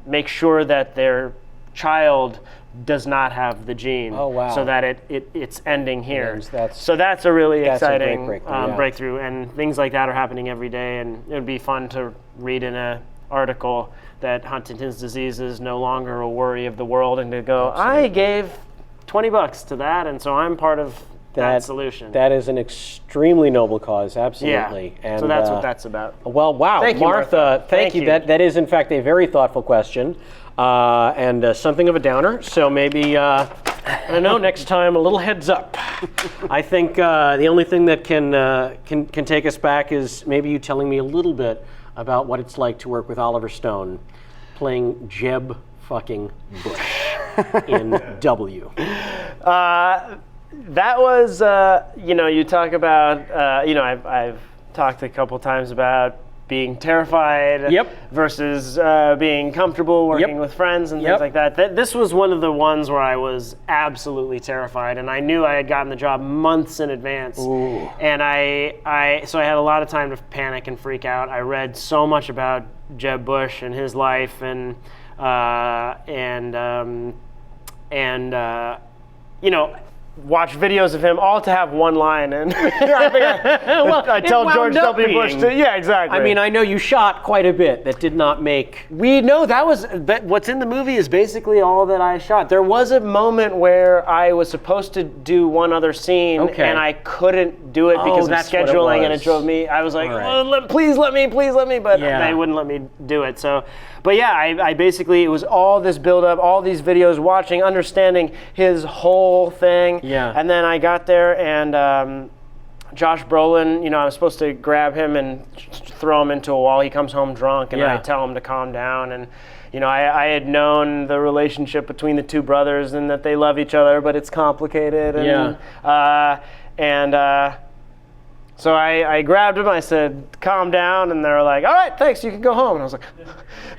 make sure that their child does not have the gene. Oh, wow. So that it's ending here. That's so that's a really exciting breakthrough, breakthrough, and things like that are happening every day, and it would be fun to read in an article that Huntington's disease is no longer a worry of the world, and to go, I gave $20 to that, and so I'm part of that solution. That is an extremely noble cause, absolutely. Yeah. And so that's what that's about. Well, wow, Thank you, Martha. Thank you. you. That is, in fact, a very thoughtful question, and something of a downer. So maybe, I don't know, next time a little heads up. I think the only thing that can take us back is maybe you telling me a little bit about what it's like to work with Oliver Stone, playing Jeb fucking Bush in W. That was, you talk about, I've talked a couple times about being terrified versus being comfortable working with friends and things like that. This was one of the ones where I was absolutely terrified, and I knew I had gotten the job months in advance. Ooh. And so I had a lot of time to panic and freak out. I read so much about Jeb Bush and his life, and watch videos of him all to have one line, and I tell George W. Bush to, yeah, exactly. I mean, I know you shot quite a bit that did not make. We know but what's in the movie is basically all that I shot. There was a moment where I was supposed to do one other scene, and I couldn't do it because of scheduling, and it drove me. I was like, please let me, but they wouldn't let me do it. So, but yeah, I basically, it was all this build up, all these videos, watching, understanding his whole thing. Yeah. And then I got there, and Josh Brolin, I was supposed to grab him and throw him into a wall. He comes home drunk, and I tell him to calm down. And I had known the relationship between the two brothers and that they love each other, but it's complicated. And, so I grabbed him. I said, "Calm down," and they were like, "All right, thanks. You can go home." And I was like,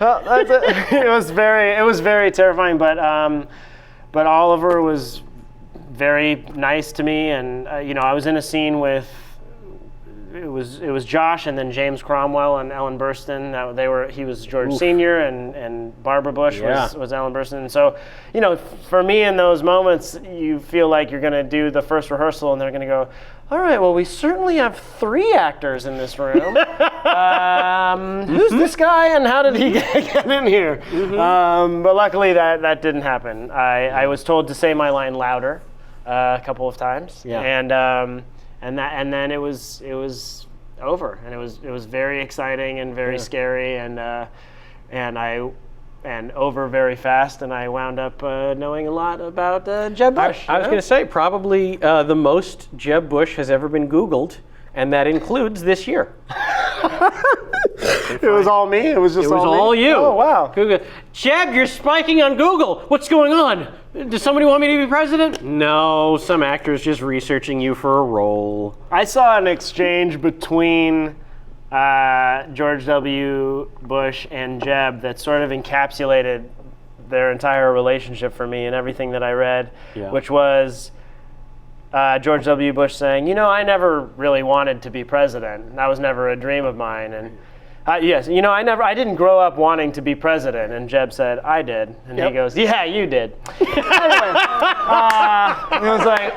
"Oh, that's it." It was very terrifying. But Oliver was very nice to me, and I was in a scene with it was Josh and then James Cromwell and Ellen Burstyn. He was George Sr. and Barbara Bush was Ellen Burstyn. And so, for me in those moments, you feel like you're going to do the first rehearsal, and they're going to go, "All right, well, we certainly have 3 actors in this room. Who's this guy, and how did he get in here?" But luckily, that didn't happen. I was told to say my line louder a couple of times, and then it was over, and it was very exciting and very scary, and over very fast, and I wound up knowing a lot about Jeb Bush. I was going to say, probably the most Jeb Bush has ever been Googled, and that includes this year. It was all me? It was all you. Oh, wow. Google. Jeb, you're spiking on Google. What's going on? Does somebody want me to be president? No, some actor's just researching you for a role. I saw an exchange between George W. Bush and Jeb that sort of encapsulated their entire relationship for me and everything that I read, which was George W. Bush saying, "I never really wanted to be president. That was never a dream of mine." And yes, I didn't grow up wanting to be president. And Jeb said, "I did." And he goes, "Yeah, you did." Anyway, it was like,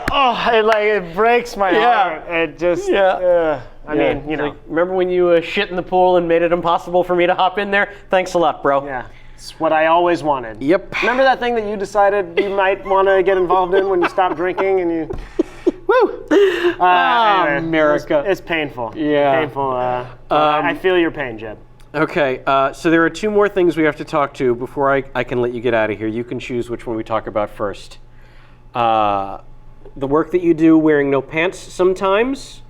it breaks my heart. It just, I mean, like, remember when you shit in the pool and made it impossible for me to hop in there? Thanks a lot, bro. Yeah. It's what I always wanted. Yep. Remember that thing that you decided you might want to get involved in when you stopped drinking and you... Woo! Anyway, America. It's painful. Yeah. Painful. I feel your pain, Jeb. Okay, so there are 2 more things we have to talk to before I can let you get out of here. You can choose which one we talk about first. The work that you do wearing no pants sometimes,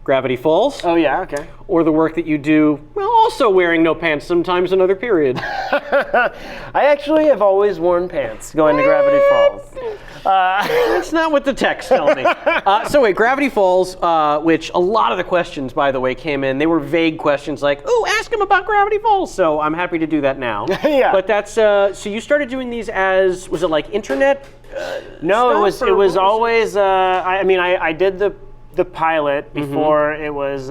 Gravity Falls. Oh, yeah, okay. Or the work that you do, also wearing no pants sometimes, another period. I actually have always worn pants going to Gravity Falls. That's not what the text tell me. So wait, Gravity Falls, which a lot of the questions, by the way, came in. They were vague questions like, "Ooh, ask him about Gravity Falls." So I'm happy to do that now. Yeah. But that's so you started doing these as, was it like internet? No, it was always. I did the pilot before it was.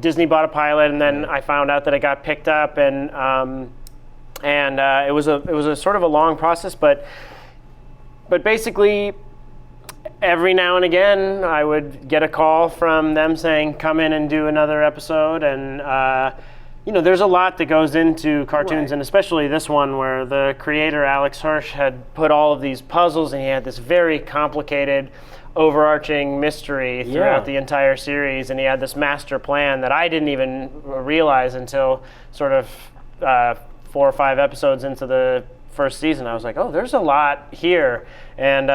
Disney bought a pilot, and then I found out that it got picked up, and it was a sort of a long process, but basically every now and again I would get a call from them saying, "Come in and do another episode," and there's a lot that goes into cartoons, and especially this one where the creator Alex Hirsch had put all of these puzzles, and he had this very complicated overarching mystery throughout the entire series, and he had this master plan that I didn't even realize until sort of 4 or 5 episodes into the first season. I was like, "Oh, there's a lot here," and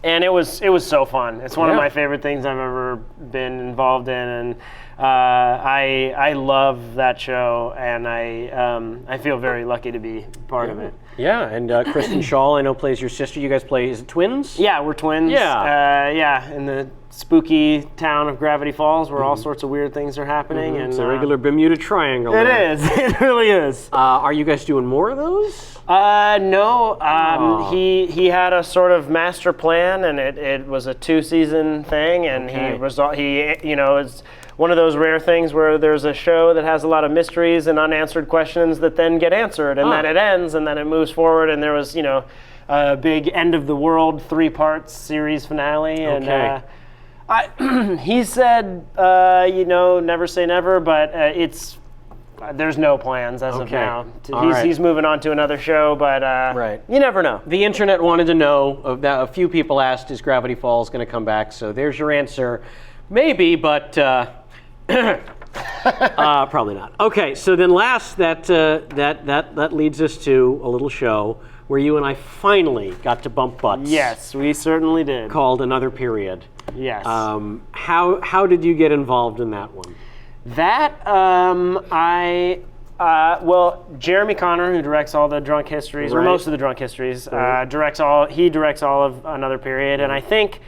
and it was so fun. It's one of my favorite things I've ever been involved in, and I love that show, and I feel very lucky to be part of it. Yeah, and Kristen Shaw, I know, plays your sister. You guys play, is it twins? Yeah, we're twins. Yeah. In the spooky town of Gravity Falls, where all sorts of weird things are happening. And It's a regular Bermuda Triangle. It is. It really is. Are you guys doing more of those? No. He had a sort of master plan, and it was a 2-season thing, and it's one of those rare things where there's a show that has a lot of mysteries and unanswered questions that then get answered, and then it ends, and then it moves forward, and there was, big end of the world 3-part series finale. And Okay. he said, never say never, but there's no plans as of Okay. now. All right. He's moving on to another show, but Right. you never know. The internet wanted to know. A few people asked, "Is Gravity Falls going to come back?" So there's your answer. Maybe, but probably not. Okay, so then last, that leads us to a little show where you and I finally got to bump butts. Yes, we certainly did. Called Another Period. Yes. How did you get involved in that one? That Jeremy Connor, who directs all the Drunk Histories, or Right. most of the Drunk Histories, directs all of Another Period, and I think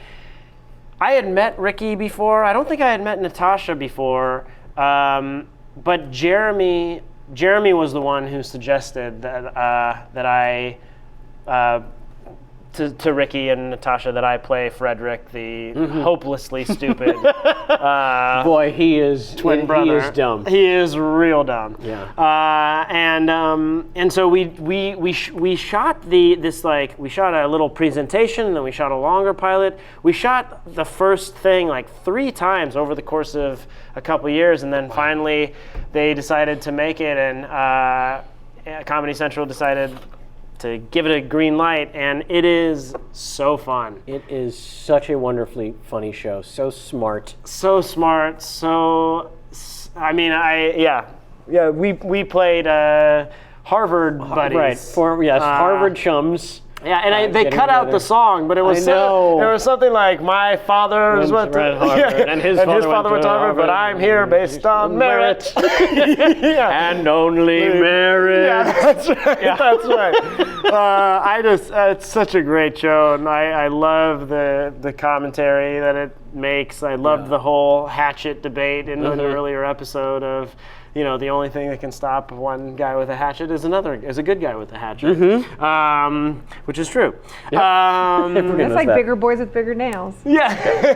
I had met Ricky before. I don't think I had met Natasha before, but Jeremy was the one who suggested that I. To Ricky and Natasha that I play Frederick, the hopelessly stupid Boy, he is twin brother. He is dumb. He is real dumb. Yeah. And so we shot we shot a little presentation, and then we shot a longer pilot. We shot the first thing like 3 times over the course of a couple years, and then finally they decided to make it, and Comedy Central decided to give it a green light, and it is so fun. It is such a wonderfully funny show. So smart. So smart. We played Harvard buddies. Right. Harvard chums. Yeah, and they getting cut out together. the song, but it was I know. there was something like my father went to Harvard, and his father went to Harvard, but I'm here based on merit. Yeah. And only merit. Yeah, that's right. Yeah. That's right. It's such a great show, and I love the commentary that it makes. I loved the whole hatchet debate in an earlier episode of, the only thing that can stop one guy with a hatchet is a good guy with a hatchet, which is true. It's like bigger boys with bigger nails. Yeah,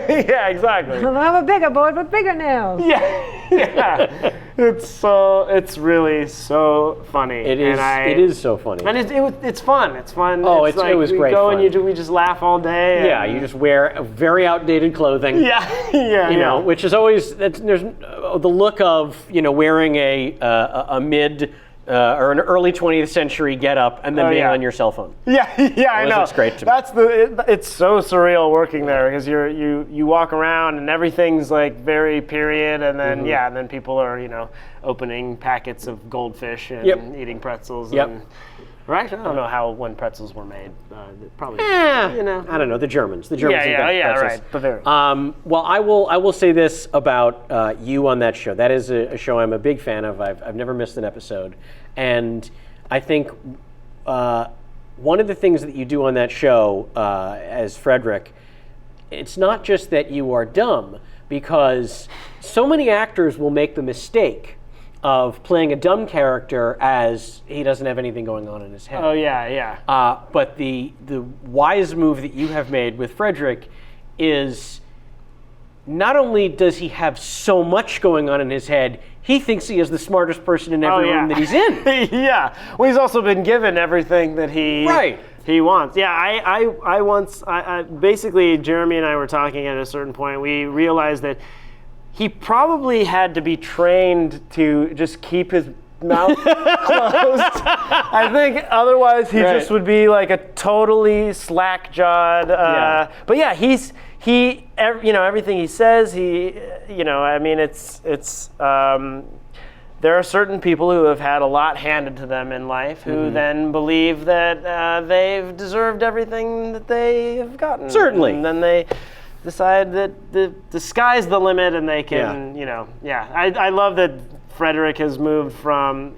yeah, exactly. I'm a bigger boy with bigger nails. Yeah. It's really so funny. It is. It is so funny. And it's fun. It's fun. Oh, it was great We go fun. and we just laugh all day. Yeah, you just wear very outdated clothing. Yeah. Which is always there's the look of wearing a mid or an early 20th century getup and then being on your cell phone. Yeah, I know. It's great to me. It's so surreal working there because you walk around and everything's like very period, and then and then people are opening packets of goldfish and eating pretzels. Yep. And, right? I don't know when pretzels were made. Probably. I don't know. The Germans. The Germans. invented pretzels. Right. Bavaria. Well, I will say this about you on that show. That is a show I'm a big fan of. I've never missed an episode, and I think one of the things that you do on that show as Frederick, it's not just that you are dumb, because so many actors will make the mistake of playing a dumb character as he doesn't have anything going on in his head. Oh yeah. But the wise move that you have made with Frederick is not only does he have so much going on in his head, he thinks he is the smartest person in every room that he's in. Yeah. Well, he's also been given everything that he wants. Yeah. I once basically Jeremy and I were talking at a certain point. We realized that he probably had to be trained to just keep his mouth closed. I think otherwise he just would be like a totally slack-jawed. But yeah, everything he says, there are certain people who have had a lot handed to them in life who then believe that they've deserved everything that they have gotten. Certainly. And then they decide that the sky's the limit, and they can, I love that Frederick has moved from,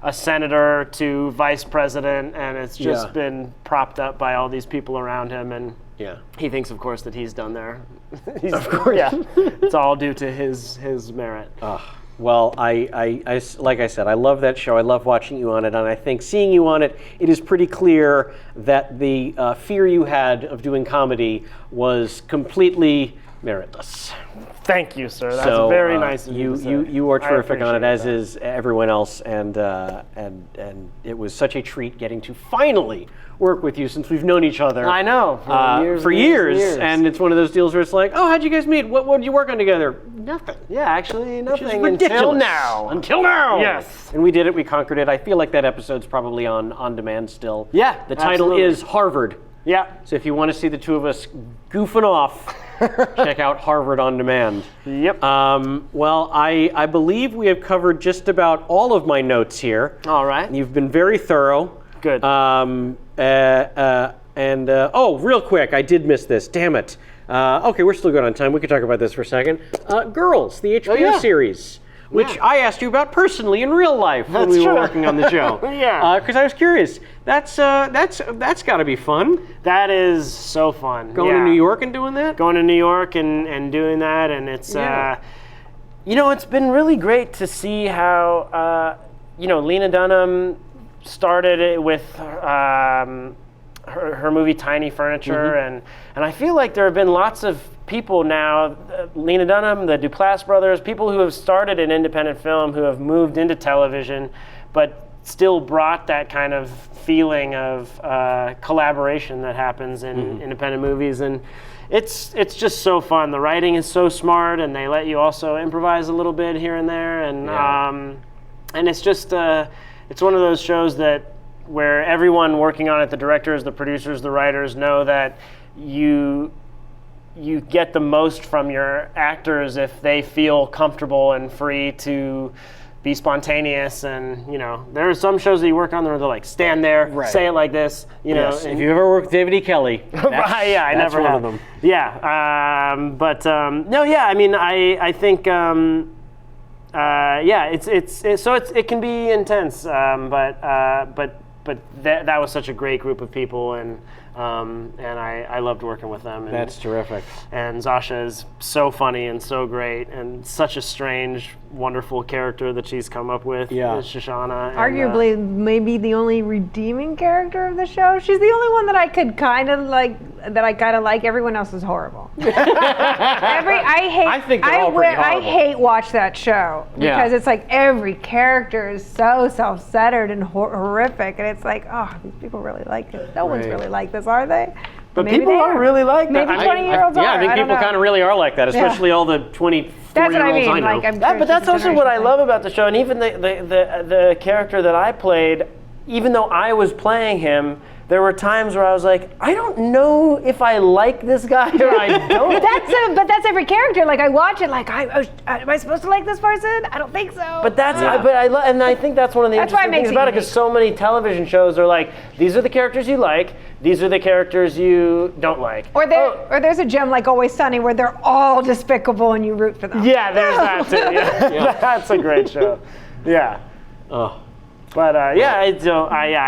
a senator to vice president, and it's just been propped up by all these people around him, and he thinks, of course, that he's done there. Of course. Yeah, it's all due to his merit. Well, I like I said, I love that show. I love watching you on it, and I think seeing you on it, it is pretty clear that the fear you had of doing comedy was completely meritless. Thank you, sir. That's So, very nice of you to say. You are I terrific on it, as appreciate is everyone else, and it was such a treat getting to finally work with you since we've known each other. I know, for years, and it's one of those deals where it's like, oh, how'd you guys meet? What did you work on together? Nothing. Yeah, actually, Which is nothing ridiculous. until now. Until now. Yes. And we did it. We conquered it. I feel like that episode's probably on demand still. Yeah, The title absolutely. is Harvard. Yeah. So if you want to see the two of us goofing off, check out Harvard on Demand. Yep. Well, I believe we have covered just about all of my notes here. All right. You've been very thorough. Good. Oh, real quick, I did miss this. Damn it. Okay, we're still good on time. We could talk about this for a second. Girls, the HBO yeah. series, which I asked you about personally in real life when That's we were true. working on the show. Yeah. Because I was curious. That's got to be fun. That is so fun. Going to New York and doing that. Going to New York and doing that, and it's Yeah. It's been really great to see how Lena Dunham started it with her movie Tiny Furniture, and I feel like there have been lots of people now, Lena Dunham, the Duplass brothers, people who have started an independent film who have moved into television, but still brought that kind of feeling of collaboration that happens in independent movies, and it's just so fun. The writing is so smart, and they let you also improvise a little bit here and there, and it's just it's one of those shows where everyone working on it, the directors, the producers, the writers, know that you get the most from your actors if they feel comfortable and free to be spontaneous. And there are some shows that you work on where they're like, stand there, say it like this, Yes. and If you ever worked with David E. Kelly, right, yeah, I that's never one have of them. Yeah, no, yeah. I mean, I think it can be intense, but that was such a great group of people, and I loved working with them. And, That's terrific. And Zasha is so funny and so great, and such a strange, wonderful character that she's come up with. Yeah. Shoshana. Arguably, maybe the only redeeming character of the show. She's the only one that I could kind of like. Everyone else is horrible. I think they're all pretty I horrible. hate watch that show Yeah. because it's like every character is so self-centered and horrific, and it's like, oh, these people really like it. No one's Right. really like this, are they? But maybe people they are really like that. Maybe I mean, 20-year-olds are. Yeah, I think people kind of really are like that, especially all the 24-year-olds That's what I mean. I know. Like, I'm sure But that's it's a also what I generation love thing. about the show, and even the character that I played, even though I was playing him, there were times where I was like, I don't know if I like this guy or I don't. But that's every character. Like I watch it, like am I supposed to like this person? I don't think so. But that's, Yeah. and I think that's one of the That's why it interesting things makes it about it, because unique. so many television shows are like, these are the characters you like, these are the characters you don't like. Or there's a gem like Always Sunny where they're all despicable and you root for them. Yeah, there's that too. Yeah. That's a great show. Yeah. Oh. But I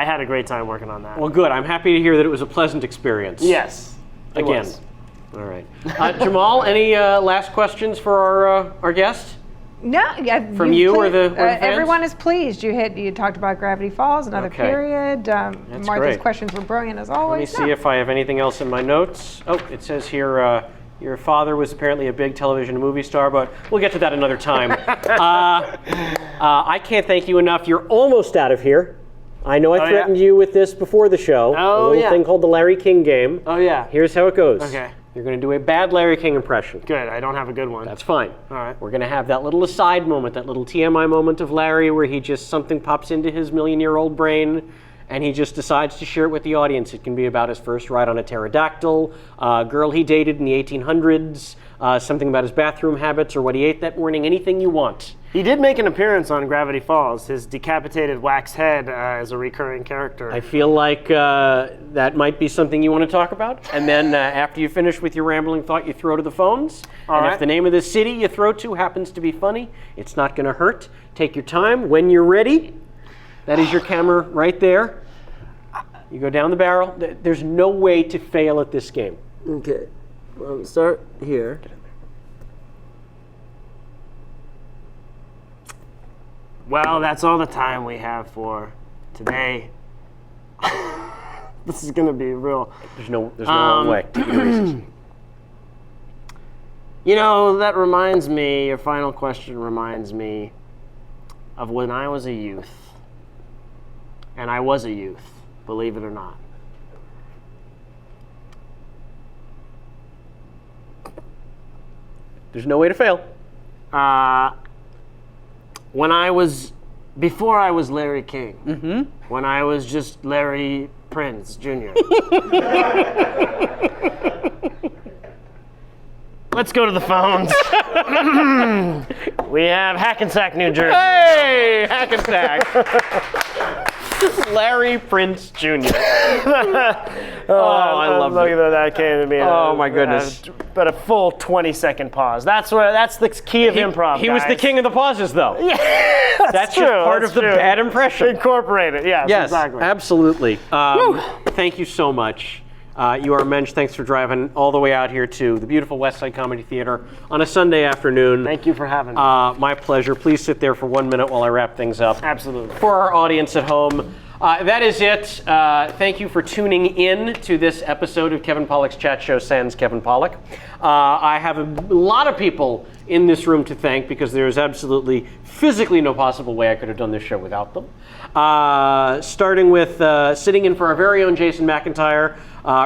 had a great time working on that. Well, good. I'm happy to hear that it was a pleasant experience. Yes. it Again. was. All right. Jamal, any last questions for our guest? No, From you or the fans? everyone is pleased. You talked about Gravity Falls, another Okay. period. Martha's great. questions were brilliant as Let me always. see if I have anything else in my notes. Oh, it says here, your father was apparently a big television and movie star, but we'll get to that another time. I can't thank you enough. You're almost out of here. I know I threatened you with this before the show. Oh, a little yeah. thing called the Larry King game. Oh, yeah. Here's how it goes. Okay. You're going to do a bad Larry King impression. Good. I don't have a good one. That's fine. All right. We're going to have that little aside moment, that little TMI moment of Larry where something pops into his million-year-old brain and he just decides to share it with the audience. It can be about his first ride on a pterodactyl, a girl he dated in the 1800s, something about his bathroom habits or what he ate that morning, anything you want. He did make an appearance on Gravity Falls. His decapitated wax head is a recurring character. I feel like that might be something you want to talk about. And then after you finish with your rambling thought, you throw to the phones. All and right. if the name of the city you throw to happens to be funny, it's not going to hurt. Take your time. When you're ready, that is your camera right there. You go down the barrel. There's no way to fail at this game. Okay. Well, start here. Well, that's all the time we have for today. This is going to be real. There's no wrong way. Take it easy. You know, that reminds me, your final question reminds me of when I was a youth. And I was a youth, believe it or not. There's no way to fail. Before I was Larry King, when I was just Larry Prince Jr. Let's go to the phones. We have Hackensack, New Jersey. Hey, Hackensack. Larry Prince Jr. I love Look it. at that came to me. Oh, my goodness. But a full 20-second pause. That's the key of improv. He was the king of the pauses, though. Yeah, That's just part of the bad impression. Incorporate it. Yes, exactly. Absolutely. Thank you so much. You are a mensch. Thanks for driving all the way out here to the beautiful West Side Comedy Theater on a Sunday afternoon. Thank you for having me. My pleasure. Please sit there for 1 minute while I wrap things up. Absolutely. For our audience at home, that is it. Thank you for tuning in to this episode of Kevin Pollak's Chat Show sans Kevin Pollak. I have a lot of people in this room to thank because there is absolutely physically no possible way I could have done this show without them. Starting with sitting in for our very own Jason McIntyre,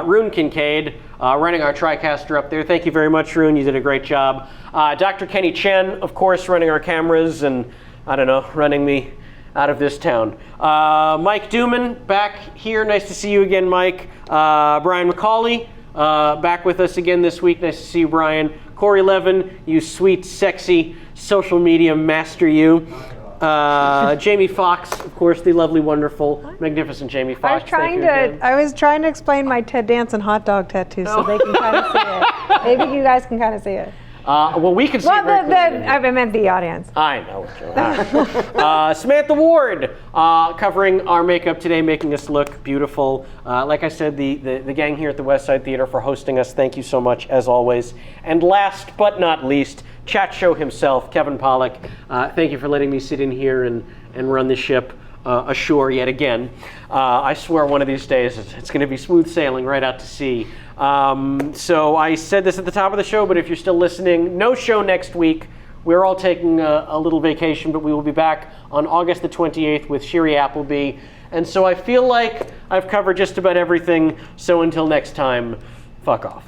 Rune Kincaid, running our TriCaster up there. Thank you very much, Rune. You did a great job. Dr. Kenny Chen, of course, running our cameras and, I don't know, running me out of this town. Mike Duman, back here. Nice to see you again, Mike. Brian McCauley, back with us again this week. Nice to see you, Brian. Corey Levin, you sweet, sexy social media master, you. Jamie Foxx, of course, the lovely, wonderful, magnificent Jamie Foxx. I was trying to explain my Ted Danson hot dog tattoo so they can kind of see it. Maybe you guys can kind of see it. Well, we can see it very clearly. I meant the audience. I know. Samantha Ward, covering our makeup today, making us look beautiful. Like I said, the gang here at the West Side Theater for hosting us. Thank you so much, as always. And last but not least, Chat Show himself, Kevin Pollak. Thank you for letting me sit in here and run the ship ashore yet again. I swear one of these days it's going to be smooth sailing right out to sea. So I said this at the top of the show, but if you're still listening, no show next week. We're all taking a little vacation, but we will be back on August the 28th with Shiri Appleby. And so I feel like I've covered just about everything. So until next time, fuck off.